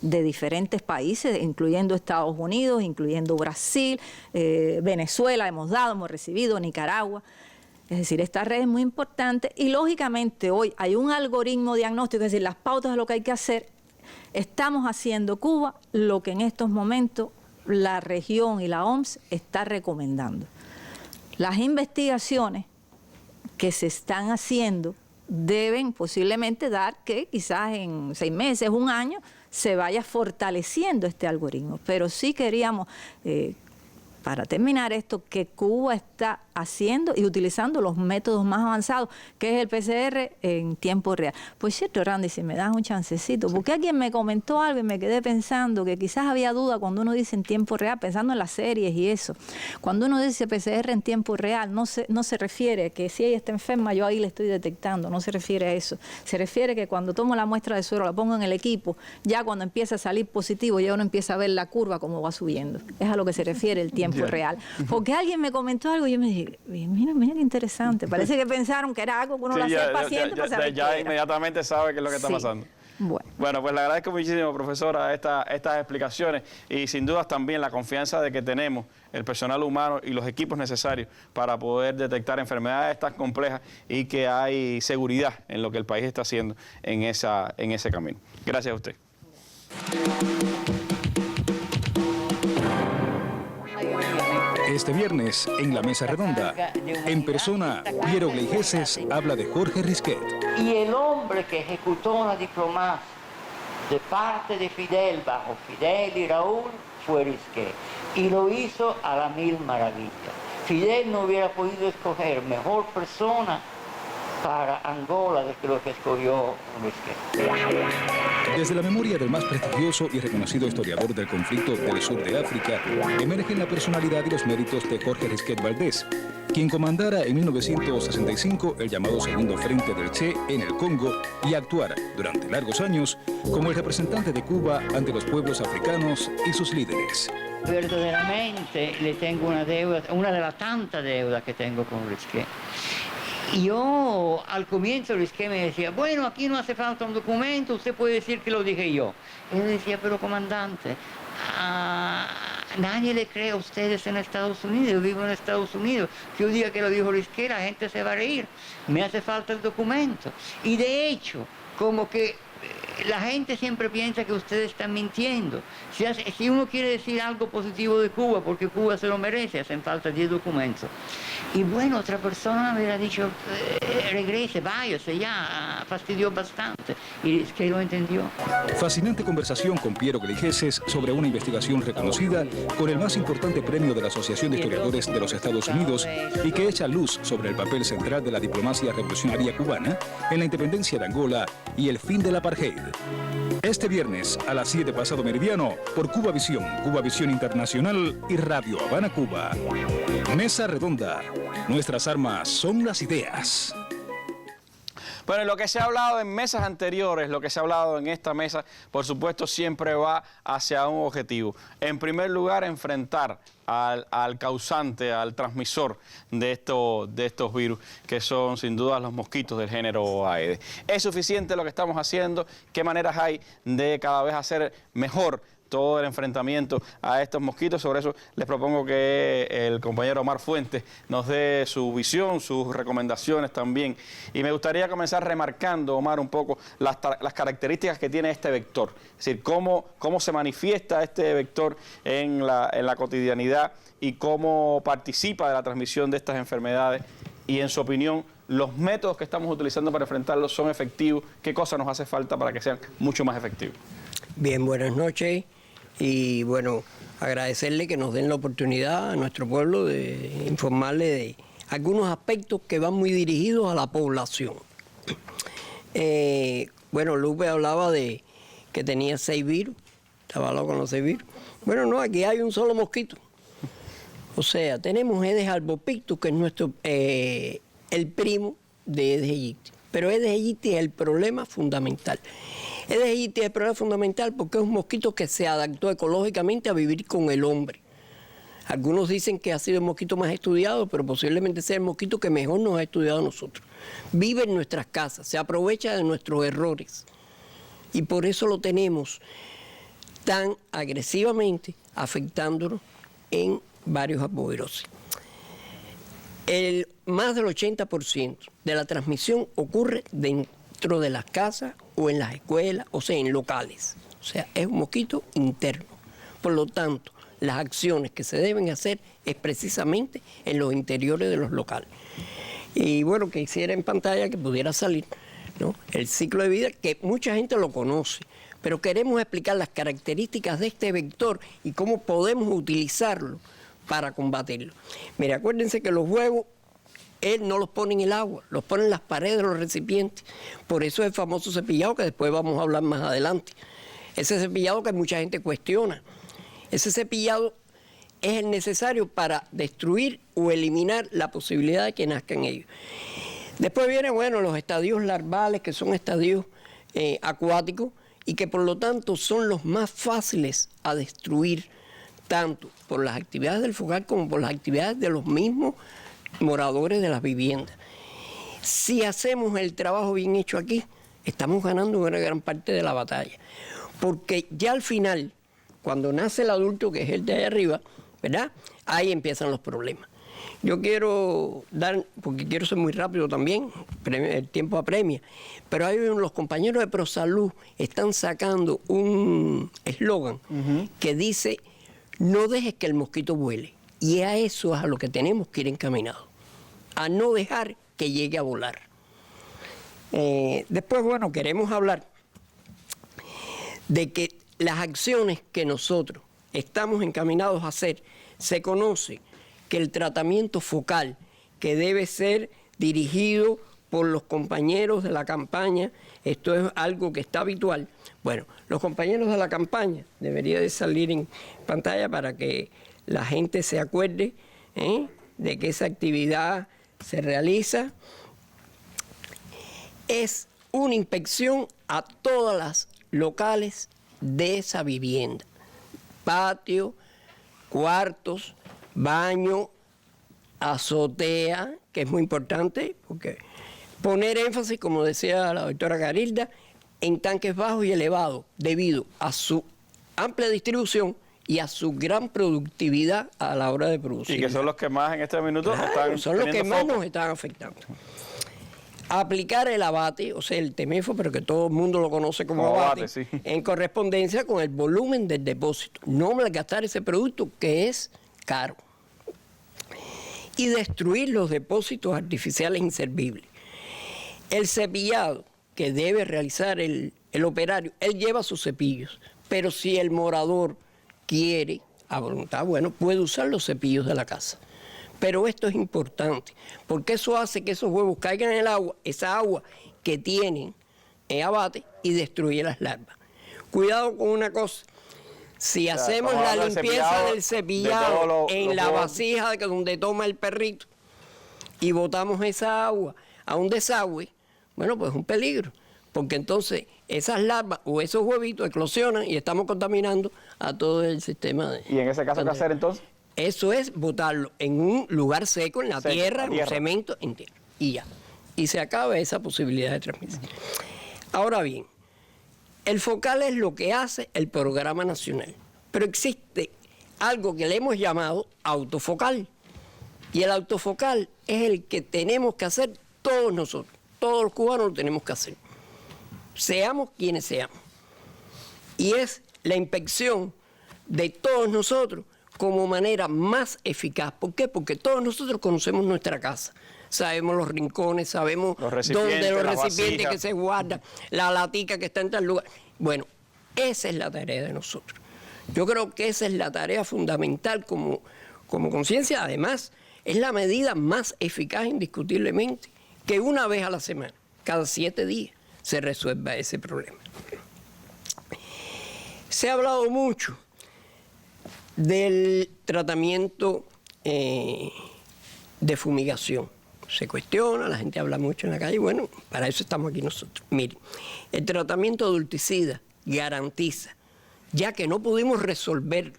de diferentes países, incluyendo Estados Unidos, incluyendo Brasil, Venezuela hemos recibido, Nicaragua. Es decir, esta red es muy importante y lógicamente hoy hay un algoritmo diagnóstico, es decir, las pautas de lo que hay que hacer. Estamos haciendo Cuba lo que en estos momentos la región y la OMS está recomendando. Las investigaciones que se están haciendo deben posiblemente dar que quizás en 6 meses, 1 año, se vaya fortaleciendo este algoritmo. Pero sí queríamos, para terminar esto, que Cuba está haciendo y utilizando los métodos más avanzados, que es el PCR en tiempo real. Por cierto, Randy, si me das un chancecito, porque alguien me comentó algo y me quedé pensando que quizás había duda cuando uno dice en tiempo real, pensando en las series y eso. Cuando uno dice PCR en tiempo real, no se refiere a que si ella está enferma, yo ahí le estoy detectando, no se refiere a eso. Se refiere que cuando tomo la muestra de suero, la pongo en el equipo, ya cuando empieza a salir positivo, ya uno empieza a ver la curva como va subiendo. Es a lo que se refiere el tiempo real. Porque alguien me comentó algo y yo me dije, mira qué interesante. Parece que pensaron que era algo que uno lo hacía al paciente para saber ya inmediatamente sabe qué es lo que está pasando. Bueno, pues le agradezco muchísimo, profesora, estas explicaciones y sin dudas también la confianza de que tenemos el personal humano y los equipos necesarios para poder detectar enfermedades tan complejas y que hay seguridad en lo que el país está haciendo en ese camino. Gracias a usted. Este viernes, en la Mesa Redonda, en persona, Piero Gleijeses habla de Jorge Risquet. Y el hombre que ejecutó la diplomacia de parte de Fidel, bajo Fidel y Raúl, fue Risquet. Y lo hizo a la mil maravillas. Fidel no hubiera podido escoger mejor persona para Angola de lo que escogió Risquet. Desde la memoria del más prestigioso y reconocido historiador del conflicto del sur de África, emergen la personalidad y los méritos de Jorge Risquet Valdés, quien comandara en 1965 el llamado Segundo Frente del Che en el Congo y actuara durante largos años como el representante de Cuba ante los pueblos africanos y sus líderes. Verdaderamente le tengo una deuda, una de las tantas deudas que tengo con Risquet. Y yo, al comienzo, Risquet me decía, bueno, aquí no hace falta un documento, usted puede decir que lo dije yo. Él decía, pero comandante, nadie le cree a ustedes en Estados Unidos, yo vivo en Estados Unidos. Si yo diga que lo dijo Risquet, la gente se va a reír. Me hace falta el documento. Y de hecho, como que la gente siempre piensa que ustedes están mintiendo. Si uno quiere decir algo positivo de Cuba, porque Cuba se lo merece, hacen falta 10 documentos. Y bueno, otra persona me hubiera dicho, regrese, váyase, ya fastidió bastante. Y es que lo entendió. Fascinante conversación con Piero Gleijeses sobre una investigación reconocida con el más importante premio de la Asociación de Historiadores de los Estados Unidos y que echa luz sobre el papel central de la diplomacia revolucionaria cubana en la independencia de Angola y el fin del apartheid. Este viernes a las 7 pasado meridiano por Cuba Visión Internacional y Radio Habana, Cuba. Mesa Redonda. Nuestras armas son las ideas. Bueno, lo que se ha hablado en mesas anteriores, lo que se ha hablado en esta mesa, por supuesto, siempre va hacia un objetivo. En primer lugar, enfrentar al causante, al transmisor de estos virus, que son sin duda los mosquitos del género Aedes. ¿Es suficiente lo que estamos haciendo? ¿Qué maneras hay de cada vez hacer mejor todo el enfrentamiento a estos mosquitos? Sobre eso les propongo que el compañero Omar Fuentes nos dé su visión, sus recomendaciones también. Y me gustaría comenzar remarcando, Omar, un poco las características que tiene este vector. Es decir, cómo se manifiesta este vector en la cotidianidad y cómo participa de la transmisión de estas enfermedades. Y en su opinión, ¿los métodos que estamos utilizando para enfrentarlos son efectivos? ¿Qué cosas nos hace falta para que sean mucho más efectivos? Bien, buenas noches. Y bueno, agradecerle que nos den la oportunidad a nuestro pueblo de informarle de algunos aspectos que van muy dirigidos a la población. Bueno, Lupe hablaba de que tenía 6 virus, estaba hablando con los 6 virus. Bueno, no, aquí hay un solo mosquito. O sea, tenemos Aedes albopictus, que es el primo de Aedes aegypti. Pero Aedes aegypti es el problema fundamental. Aedes aegypti es el problema fundamental porque es un mosquito que se adaptó ecológicamente a vivir con el hombre. Algunos dicen que ha sido el mosquito más estudiado, pero posiblemente sea el mosquito que mejor nos ha estudiado a nosotros. Vive en nuestras casas, se aprovecha de nuestros errores. Y por eso lo tenemos tan agresivamente afectándonos en varios arbovirosis. Más del 80% de la transmisión ocurre dentro de las casas o en las escuelas, o sea, en locales. O sea, es un mosquito interno. Por lo tanto, las acciones que se deben hacer es precisamente en los interiores de los locales. Y bueno, que hiciera en pantalla que pudiera salir, ¿no?, el ciclo de vida, que mucha gente lo conoce, pero queremos explicar las características de este vector y cómo podemos utilizarlo para combatirlo. Mire, acuérdense que los huevos, él no los pone en el agua, los pone en las paredes de los recipientes. Por eso es el famoso cepillado, que después vamos a hablar más adelante. Ese cepillado que mucha gente cuestiona. Ese cepillado es el necesario para destruir o eliminar la posibilidad de que nazcan ellos. Después vienen, bueno, los estadios larvales, que son estadios acuáticos y que por lo tanto son los más fáciles a destruir, tanto por las actividades del focal como por las actividades de los mismos moradores de las viviendas. Si hacemos el trabajo bien hecho aquí, estamos ganando una gran parte de la batalla. Porque ya al final, cuando nace el adulto, que es el de ahí arriba, ¿verdad?, ahí empiezan los problemas. Yo quiero dar, porque quiero ser muy rápido también, el tiempo apremia, pero ahí los compañeros de ProSalud están sacando un eslogan que dice: no dejes que el mosquito vuele. Y a eso es a lo que tenemos que ir encaminados, a no dejar que llegue a volar. Después, bueno, queremos hablar de que las acciones que nosotros estamos encaminados a hacer, se conoce que el tratamiento focal, que debe ser dirigido por los compañeros de la campaña, esto es algo que está habitual. Bueno, los compañeros de la campaña, debería de salir en pantalla para que la gente se acuerde de que esa actividad se realiza. Es una inspección a todas las locales de esa vivienda: patio, cuartos, baño, azotea, que es muy importante, porque poner énfasis, como decía la doctora Carilda, en tanques bajos y elevados, debido a su amplia distribución y a su gran productividad a la hora de producir. Y que son los que más en este minuto están son los que más nos están afectando. Aplicar el abate, o sea, el TEMEFO, pero que todo el mundo lo conoce como abate, sí, en correspondencia con el volumen del depósito. No malgastar ese producto que es caro. Y destruir los depósitos artificiales inservibles. El cepillado que debe realizar el operario, él lleva sus cepillos, pero si el morador quiere, a voluntad, bueno, puede usar los cepillos de la casa. Pero esto es importante, porque eso hace que esos huevos caigan en el agua, esa agua que tienen abate y destruye las larvas. Cuidado con una cosa: si hacemos la limpieza del cepillado en la vasija donde toma el perrito y botamos esa agua a un desagüe, bueno, pues es un peligro, porque entonces esas larvas o esos huevitos eclosionan y estamos contaminando a todo el sistema. ¿Y en ese caso qué hacer entonces? Eso es botarlo en un lugar seco, en la tierra, en cemento, en tierra, y ya. Y se acaba esa posibilidad de transmisión. Ahora bien, el focal es lo que hace el programa nacional, pero existe algo que le hemos llamado autofocal. Y el autofocal es el que tenemos que hacer todos nosotros, todos los cubanos lo tenemos que hacer, seamos quienes seamos. Y es la inspección de todos nosotros como manera más eficaz. ¿Por qué? Porque todos nosotros conocemos nuestra casa. Sabemos los rincones, sabemos dónde los recipientes que se guardan, la latica que está en tal lugar. Bueno, esa es la tarea de nosotros. Yo creo que esa es la tarea fundamental como conciencia. Además, es la medida más eficaz indiscutiblemente, que una vez a la semana, cada 7 días, se resuelva ese problema. Se ha hablado mucho del tratamiento de fumigación. Se cuestiona, la gente habla mucho en la calle, bueno, para eso estamos aquí nosotros. Miren, el tratamiento adulticida garantiza, ya que no pudimos resolver,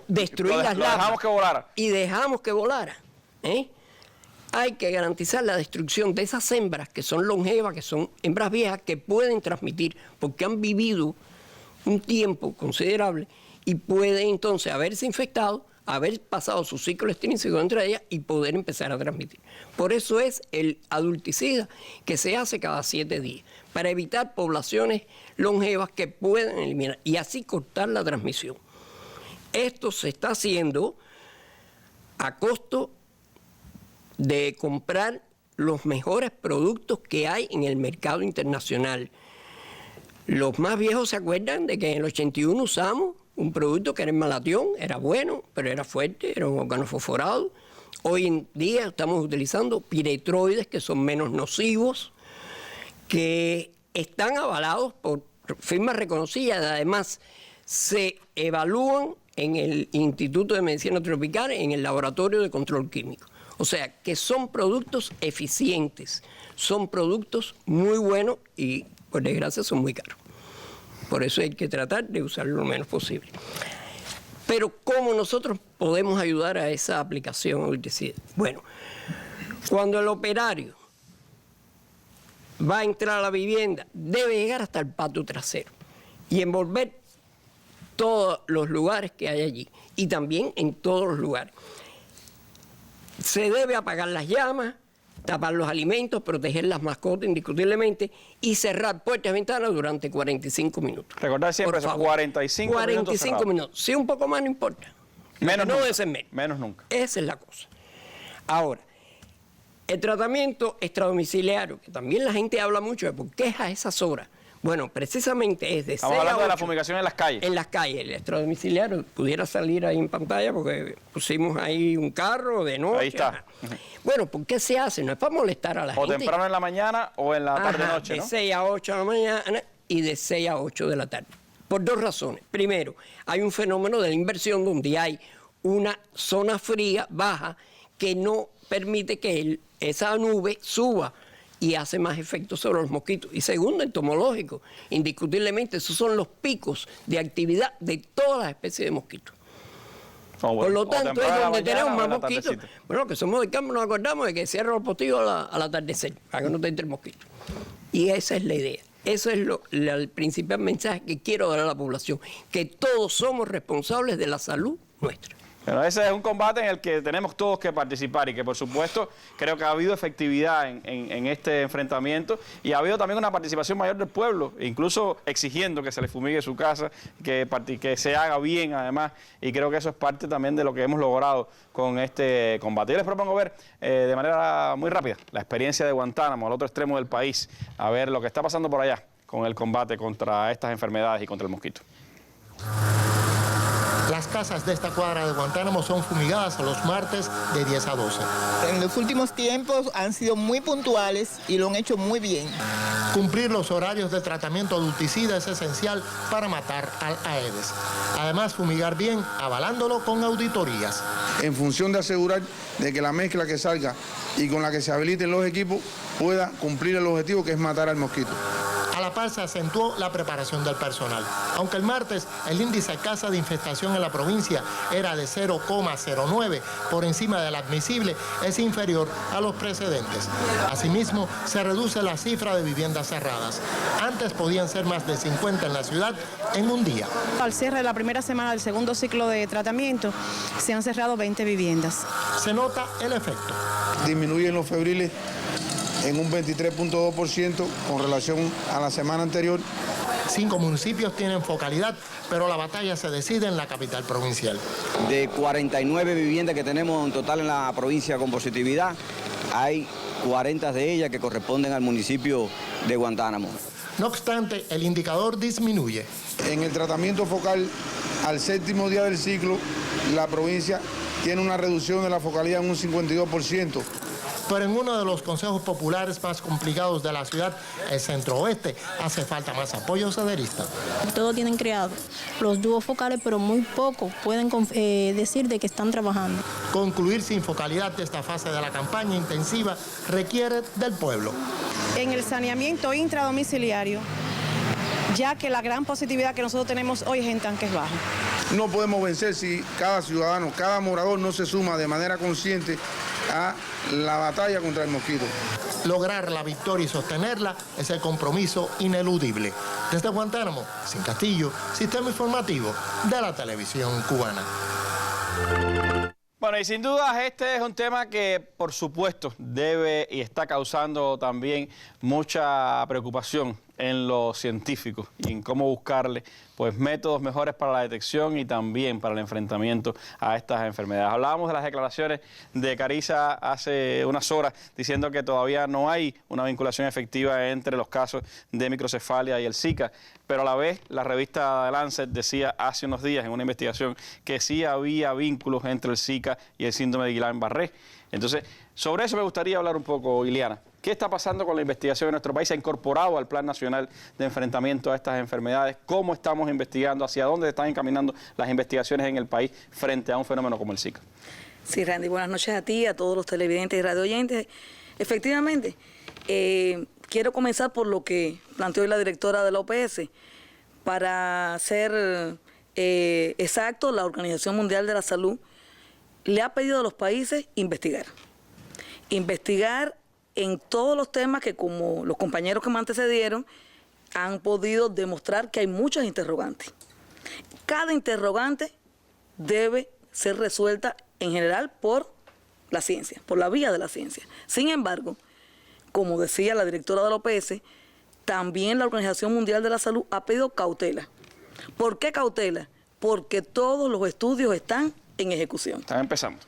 destruir las larvas y dejamos que volara, hay que garantizar la destrucción de esas hembras que son longevas, que son hembras viejas, que pueden transmitir, porque han vivido un tiempo considerable y pueden entonces haberse infectado haber pasado su ciclo extrínseco dentro de ella y poder empezar a transmitir. Por eso es el adulticida que se hace cada 7 días, para evitar poblaciones longevas que puedan eliminar y así cortar la transmisión. Esto se está haciendo a costo de comprar los mejores productos que hay en el mercado internacional. Los más viejos se acuerdan de que en el 81 usamos un producto que era el malatión, era bueno, pero era fuerte, era un organofosforado. Hoy en día estamos utilizando piretroides que son menos nocivos, que están avalados por firmas reconocidas. Además, se evalúan en el Instituto de Medicina Tropical, en el Laboratorio de Control Químico. O sea, que son productos eficientes, son productos muy buenos y, por desgracia, son muy caros. Por eso hay que tratar de usarlo lo menos posible. Pero, ¿cómo nosotros podemos ayudar a esa aplicación adulticida? Bueno, cuando el operario va a entrar a la vivienda, debe llegar hasta el patio trasero y envolver todos los lugares que hay allí y también en todos los lugares. Se debe apagar las llamas, tapar los alimentos, proteger las mascotas indiscutiblemente y cerrar puertas y ventanas durante 45 minutos. Recordar siempre esos 45 minutos. 45 minutos. Si un poco más no importa. Menos no nunca. debe ser menos. Menos nunca. Esa es la cosa. Ahora, el tratamiento extradomiciliario, que también la gente habla mucho de por qué es a esas horas. Bueno, precisamente es de 6 a 8. Estamos hablando de la fumigación en las calles. En las calles, el extradomiciliario pudiera salir ahí en pantalla porque pusimos ahí un carro de noche. Ahí está. Bueno, ¿por qué se hace? No es para molestar a la gente. O temprano en la mañana o en la tarde-noche, ¿no? De 6 a 8 de la mañana y de 6 a 8 de la tarde. Por 2 razones. Primero, hay un fenómeno de la inversión donde hay una zona fría baja que no permite que esa nube suba y hace más efecto sobre los mosquitos. Y segundo, entomológico. Indiscutiblemente, esos son los picos de actividad de todas las especies de mosquitos. Por lo tanto, es donde tenemos más mosquitos. Bueno, que somos del campo, nos acordamos de que cierra los postigos al atardecer, para que no te entre el mosquito. Y esa es la idea. Eso es el principal mensaje que quiero dar a la población, que todos somos responsables de la salud nuestra. Pero ese es un combate en el que tenemos todos que participar y que, por supuesto, creo que ha habido efectividad en este enfrentamiento y ha habido también una participación mayor del pueblo, incluso exigiendo que se le fumigue su casa, que se haga bien además, y creo que eso es parte también de lo que hemos logrado con este combate. Yo les propongo ver de manera muy rápida la experiencia de Guantánamo, al otro extremo del país, a ver lo que está pasando por allá con el combate contra estas enfermedades y contra el mosquito. Las casas de esta cuadra de Guantánamo son fumigadas los martes de 10 a 12. En los últimos tiempos han sido muy puntuales y lo han hecho muy bien. Cumplir los horarios de tratamiento adulticida es esencial para matar al Aedes. Además, fumigar bien, avalándolo con auditorías. En función de asegurar de que la mezcla que salga y con la que se habiliten los equipos pueda cumplir el objetivo que es matar al mosquito. A la par se acentuó la preparación del personal. Aunque el martes el índice casa de infestación en la provincia era de 0,09, por encima del admisible, es inferior a los precedentes. Asimismo, se reduce la cifra de viviendas cerradas. Antes podían ser más de 50 en la ciudad en un día. Al cierre de la primera semana del segundo ciclo de tratamiento, se han cerrado 20 viviendas. Se nota el efecto. Disminuyen los febriles en un 23.2% con relación a la semana anterior. 5 municipios tienen focalidad, pero la batalla se decide en la capital provincial. De 49 viviendas que tenemos en total en la provincia con positividad, hay 40 de ellas que corresponden al municipio de Guantánamo. No obstante, el indicador disminuye. En el tratamiento focal, al 7º día del ciclo, la provincia tiene una reducción de la focalidad en un 52%. Pero en uno de los consejos populares más complicados de la ciudad, el centro-oeste, hace falta más apoyo sederista. Todos tienen creado los dúos focales, pero muy pocos pueden decir de que están trabajando. Concluir sin focalidad de esta fase de la campaña intensiva requiere del pueblo. En el saneamiento intradomiciliario, ya que la gran positividad que nosotros tenemos hoy es en tanques bajos. No podemos vencer si cada ciudadano, cada morador no se suma de manera consciente a la batalla contra el mosquito. Lograr la victoria y sostenerla es el compromiso ineludible. Desde Guantánamo, Sin Castillo, Sistema Informativo de la Televisión Cubana. Bueno, y sin dudas este es un tema que, por supuesto, debe y está causando también mucha preocupación en los científicos y en cómo buscarle pues métodos mejores para la detección y también para el enfrentamiento a estas enfermedades. Hablábamos de las declaraciones de Carissa hace unas horas diciendo que todavía no hay una vinculación efectiva entre los casos de microcefalia y el Zika, pero a la vez la revista The Lancet decía hace unos días en una investigación que sí había vínculos entre el Zika y el síndrome de Guillain-Barré. Entonces, sobre eso me gustaría hablar un poco, Iliana. ¿Qué está pasando con la investigación en nuestro país? ¿Se ha incorporado al Plan Nacional de Enfrentamiento a estas enfermedades? ¿Cómo estamos investigando? ¿Hacia dónde están encaminando las investigaciones en el país frente a un fenómeno como el Zika? Sí, Randy, buenas noches a ti, a todos los televidentes y radioyentes. Efectivamente, quiero comenzar por lo que planteó la directora de la OPS. Para ser exacto, la Organización Mundial de la Salud le ha pedido a los países investigar en todos los temas que, como los compañeros que me antecedieron, han podido demostrar que hay muchas interrogantes. Cada interrogante debe ser resuelta en general por la ciencia, por la vía de la ciencia. Sin embargo, como decía la directora de la OPS, también la Organización Mundial de la Salud ha pedido cautela. ¿Por qué cautela? Porque todos los estudios están en ejecución. Están empezando.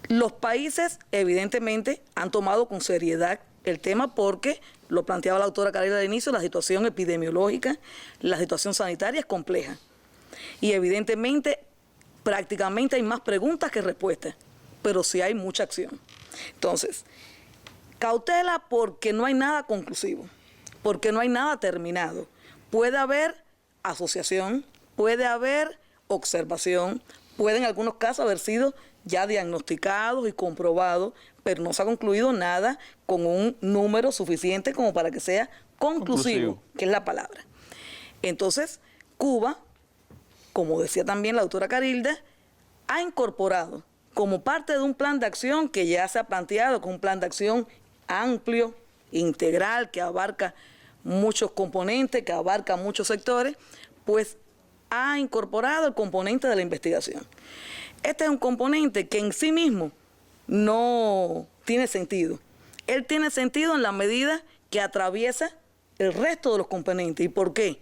Los países, evidentemente, han tomado con seriedad el tema porque, lo planteaba la doctora Carila al inicio, la situación epidemiológica, la situación sanitaria es compleja. Y evidentemente, prácticamente hay más preguntas que respuestas, pero sí hay mucha acción. Entonces, cautela porque no hay nada conclusivo, porque no hay nada terminado. Puede haber asociación, puede haber observación, puede en algunos casos haber sido ya diagnosticados y comprobados, pero no se ha concluido nada con un número suficiente como para que sea conclusivo, que es la palabra. Entonces, Cuba, como decía también la doctora Carilda, ha incorporado como parte de un plan de acción que ya se ha planteado, con un plan de acción amplio, integral, que abarca muchos componentes, que abarca muchos sectores, pues ha incorporado el componente de la investigación. Este es un componente que en sí mismo no tiene sentido. Él tiene sentido en la medida que atraviesa el resto de los componentes. ¿Y por qué?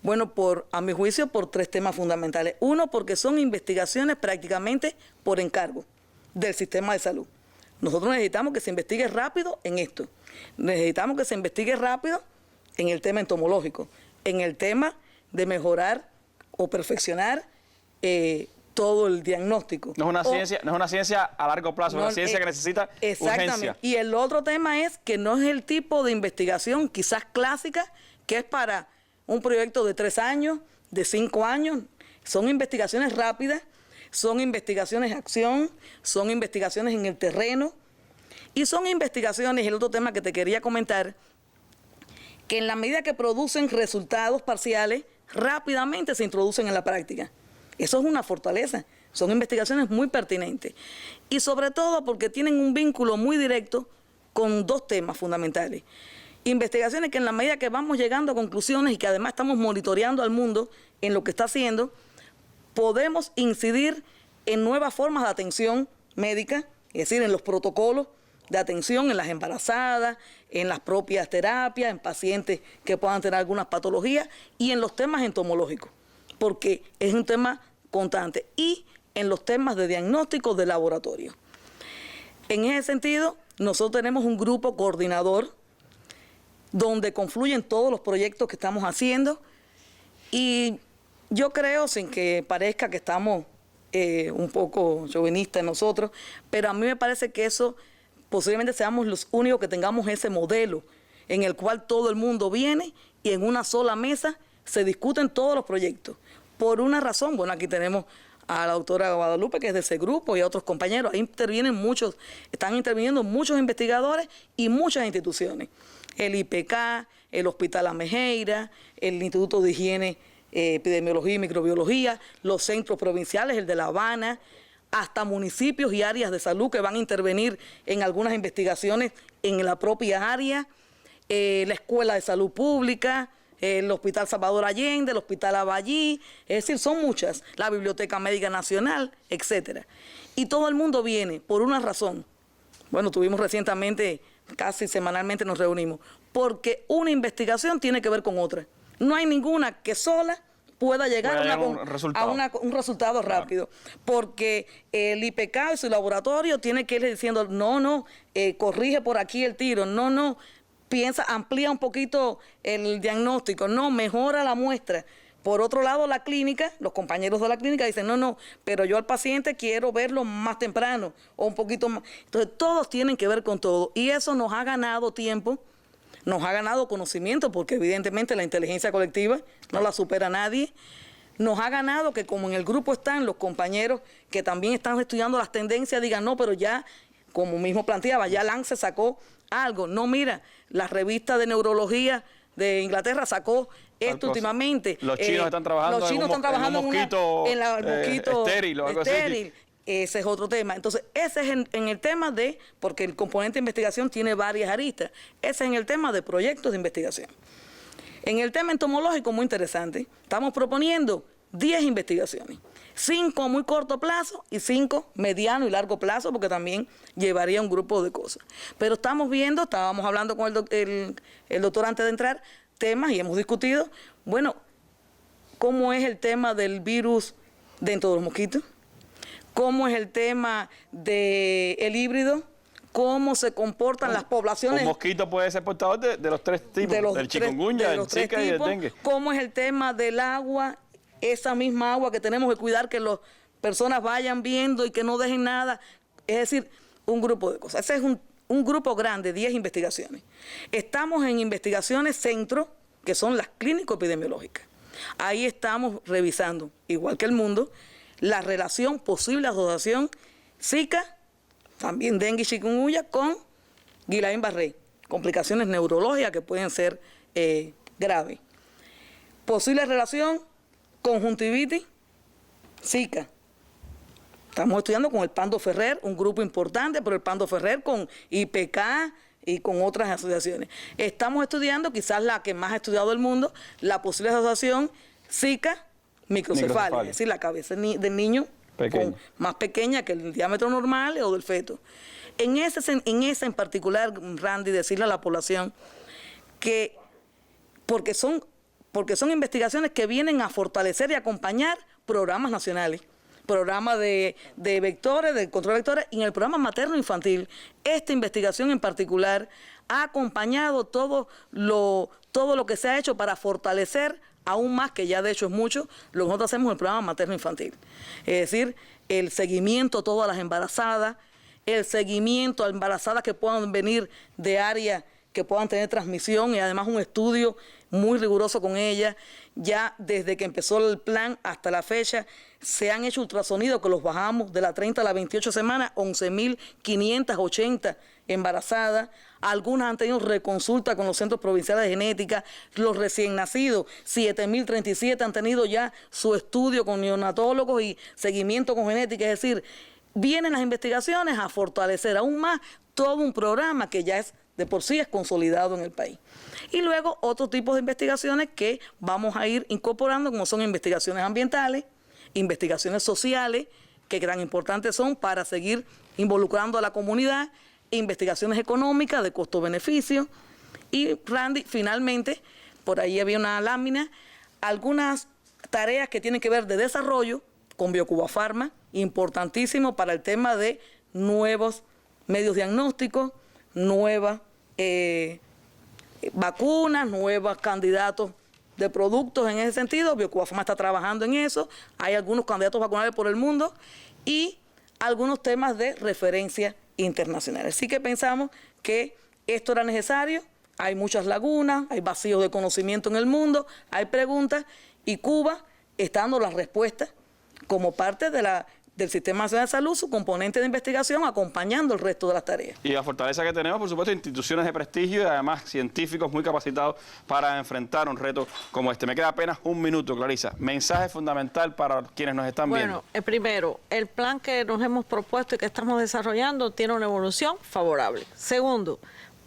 Bueno, a mi juicio, por tres temas fundamentales. Uno, porque son investigaciones prácticamente por encargo del sistema de salud. Nosotros necesitamos que se investigue rápido en esto. Necesitamos que se investigue rápido en el tema entomológico, en el tema de mejorar o perfeccionar todo el diagnóstico. No es una ciencia a largo plazo, es una ciencia que necesita urgencia. Y el otro tema es que no es el tipo de investigación quizás clásica que es para un proyecto de 3 años, de 5 años. Son investigaciones rápidas, son investigaciones de acción, son investigaciones en el terreno y son investigaciones, el otro tema que te quería comentar, que en la medida que producen resultados parciales, rápidamente se introducen en la práctica. Eso es una fortaleza. Son investigaciones muy pertinentes. Y sobre todo porque tienen un vínculo muy directo con dos temas fundamentales. Investigaciones que en la medida que vamos llegando a conclusiones y que además estamos monitoreando al mundo en lo que está haciendo, podemos incidir en nuevas formas de atención médica, es decir, en los protocolos de atención en las embarazadas, en las propias terapias, en pacientes que puedan tener algunas patologías y en los temas entomológicos, porque es un tema constante, y en los temas de diagnóstico de laboratorio. En ese sentido, nosotros tenemos un grupo coordinador donde confluyen todos los proyectos que estamos haciendo y yo creo, sin que parezca que estamos un poco chauvinistas nosotros, pero a mí me parece que eso posiblemente seamos los únicos que tengamos ese modelo en el cual todo el mundo viene y en una sola mesa se discuten todos los proyectos. Por una razón, bueno, aquí tenemos a la doctora Guadalupe, que es de ese grupo, y a otros compañeros. Ahí están interviniendo muchos investigadores y muchas instituciones. El IPK, el Hospital Amejeira, el Instituto de Higiene, Epidemiología y Microbiología, los centros provinciales, el de La Habana, hasta municipios y áreas de salud que van a intervenir en algunas investigaciones en la propia área, la Escuela de Salud Pública, el Hospital Salvador Allende, el Hospital Aballí, es decir, son muchas, la Biblioteca Médica Nacional, etcétera. Y todo el mundo viene por una razón. Bueno, tuvimos recientemente, casi semanalmente nos reunimos, porque una investigación tiene que ver con otra. No hay ninguna que sola pueda llegar a un resultado rápido, porque el IPK y su laboratorio tiene que ir diciendo, no, corrige por aquí el tiro, no, piensa, amplía un poquito el diagnóstico, no, mejora la muestra. Por otro lado, la clínica, los compañeros de la clínica dicen, no, pero yo al paciente quiero verlo más temprano o un poquito más. Entonces, todos tienen que ver con todo, y eso nos ha ganado tiempo, nos ha ganado conocimiento, porque evidentemente la inteligencia colectiva no la supera nadie. Nos ha ganado que como en el grupo están los compañeros que también están estudiando las tendencias, digan, no, pero ya, como mismo planteaba, ya Lance sacó algo. No, mira, la revista de neurología de Inglaterra sacó esto últimamente. Los chinos están trabajando en un mosquito estéril o algo así. Ese es otro tema. Entonces, ese es en el tema de, porque el componente de investigación tiene varias aristas, ese es en el tema de proyectos de investigación. En el tema entomológico, muy interesante, estamos proponiendo 10 investigaciones, 5 a muy corto plazo y 5 mediano y largo plazo, porque también llevaría un grupo de cosas. Pero estábamos hablando con el doctor antes de entrar, temas, y hemos discutido, bueno, cómo es el tema del virus dentro de los mosquitos, cómo es el tema del híbrido, cómo se comportan las poblaciones. Un mosquito puede ser portador de los 3 tipos, del chikungunya, del Zika y del dengue. Cómo es el tema del agua, esa misma agua que tenemos que cuidar, que las personas vayan viendo y que no dejen nada. Es decir, un grupo de cosas. Ese es un grupo grande, 10 investigaciones. Estamos en investigaciones centro, que son las clínico-epidemiológicas. Ahí estamos revisando, igual que el mundo, la relación, posible asociación Zika, también dengue y chikungunya, con Guillain-Barré, complicaciones neurológicas que pueden ser graves. Posible relación conjuntivitis, Zika. Estamos estudiando con el Pando Ferrer, un grupo importante, pero el Pando Ferrer con IPK y con otras asociaciones. Estamos estudiando, quizás la que más ha estudiado el mundo, la posible asociación Zika microcefalia, es decir, la cabeza del niño más pequeña que el diámetro normal o del feto. En esa en particular, Randy, decirle a la población que, porque son investigaciones que vienen a fortalecer y acompañar programas nacionales, programas de vectores, de control de vectores, y en el programa materno-infantil, esta investigación en particular ha acompañado todo lo que se ha hecho para fortalecer aún más, que ya de hecho es mucho, lo que nosotros hacemos en el programa materno-infantil. Es decir, el seguimiento a todas las embarazadas, el seguimiento a embarazadas que puedan venir de áreas que puedan tener transmisión, y además un estudio muy riguroso con ellas. Ya desde que empezó el plan hasta la fecha se han hecho ultrasonidos que los bajamos de la 30 a la 28 semanas, 11.580 embarazadas. Algunas han tenido reconsulta con los centros provinciales de genética. Los recién nacidos, 7.037 han tenido ya su estudio con neonatólogos y seguimiento con genética. Es decir, vienen las investigaciones a fortalecer aún más todo un programa que ya es de por sí es consolidado en el país. Y luego otros tipos de investigaciones que vamos a ir incorporando, como son investigaciones ambientales, investigaciones sociales, que tan importantes son para seguir involucrando a la comunidad, investigaciones económicas de costo-beneficio. Y Randy, finalmente, por ahí había una lámina, algunas tareas que tienen que ver de desarrollo con Biocuba Pharma, importantísimo para el tema de nuevos medios diagnósticos, nuevas vacunas, nuevos candidatos de productos en ese sentido. Biocuba Pharma está trabajando en eso. Hay algunos candidatos vacunales por el mundo y algunos temas de referencia internacional. Así que pensamos que esto era necesario. Hay muchas lagunas, hay vacíos de conocimiento en el mundo, hay preguntas, y Cuba está dando las respuestas como parte del Sistema Nacional de Salud, su componente de investigación, acompañando el resto de las tareas. Y la fortaleza que tenemos, por supuesto, instituciones de prestigio y además científicos muy capacitados para enfrentar un reto como este. Me queda apenas un minuto, Clarisa. Mensaje fundamental para quienes nos están viendo. Bueno, primero, el plan que nos hemos propuesto y que estamos desarrollando tiene una evolución favorable. Segundo,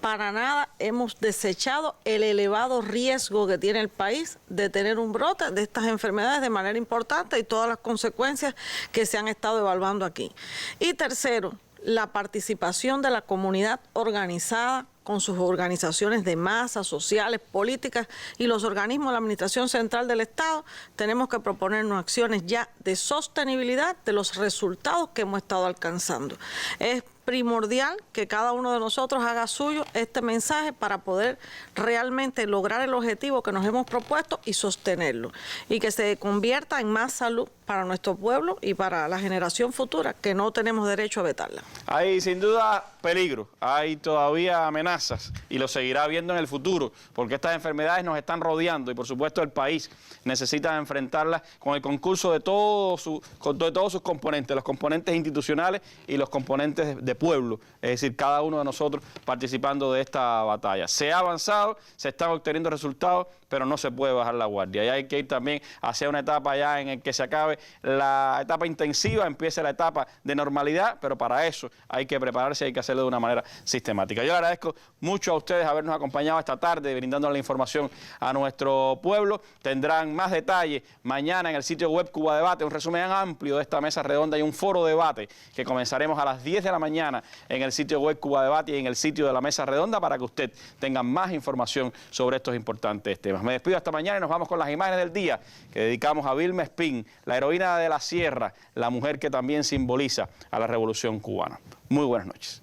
para nada hemos desechado el elevado riesgo que tiene el país de tener un brote de estas enfermedades de manera importante y todas las consecuencias que se han estado evaluando aquí. Y tercero, la participación de la comunidad organizada con sus organizaciones de masa, sociales, políticas y los organismos de la Administración Central del Estado. Tenemos que proponernos acciones ya de sostenibilidad de los resultados que hemos estado alcanzando. Es primordial que cada uno de nosotros haga suyo este mensaje para poder realmente lograr el objetivo que nos hemos propuesto y sostenerlo, y que se convierta en más salud para nuestro pueblo y para la generación futura, que no tenemos derecho a vetarla. Hay sin duda peligro, hay todavía amenazas y lo seguirá habiendo en el futuro, porque estas enfermedades nos están rodeando y por supuesto el país necesita enfrentarlas con el concurso de todos sus componentes, los componentes institucionales y los componentes de pueblo, es decir, cada uno de nosotros participando de esta batalla. Se ha avanzado, se están obteniendo resultados, pero no se puede bajar la guardia. Y hay que ir también hacia una etapa ya en el que se acabe la etapa intensiva, empiece la etapa de normalidad, pero para eso hay que prepararse y hay que hacerlo de una manera sistemática. Yo le agradezco mucho a ustedes habernos acompañado esta tarde, brindando la información a nuestro pueblo. Tendrán más detalles mañana en el sitio web Cuba Debate, un resumen amplio de esta mesa redonda y un foro de debate que comenzaremos a las 10 de la mañana en el sitio web Cuba Debate y en el sitio de la mesa redonda para que usted tenga más información sobre estos importantes temas. Me despido hasta mañana y nos vamos con las imágenes del día que dedicamos a Vilma Espín, la heroína de la sierra, la mujer que también simboliza a la Revolución Cubana. Muy buenas noches.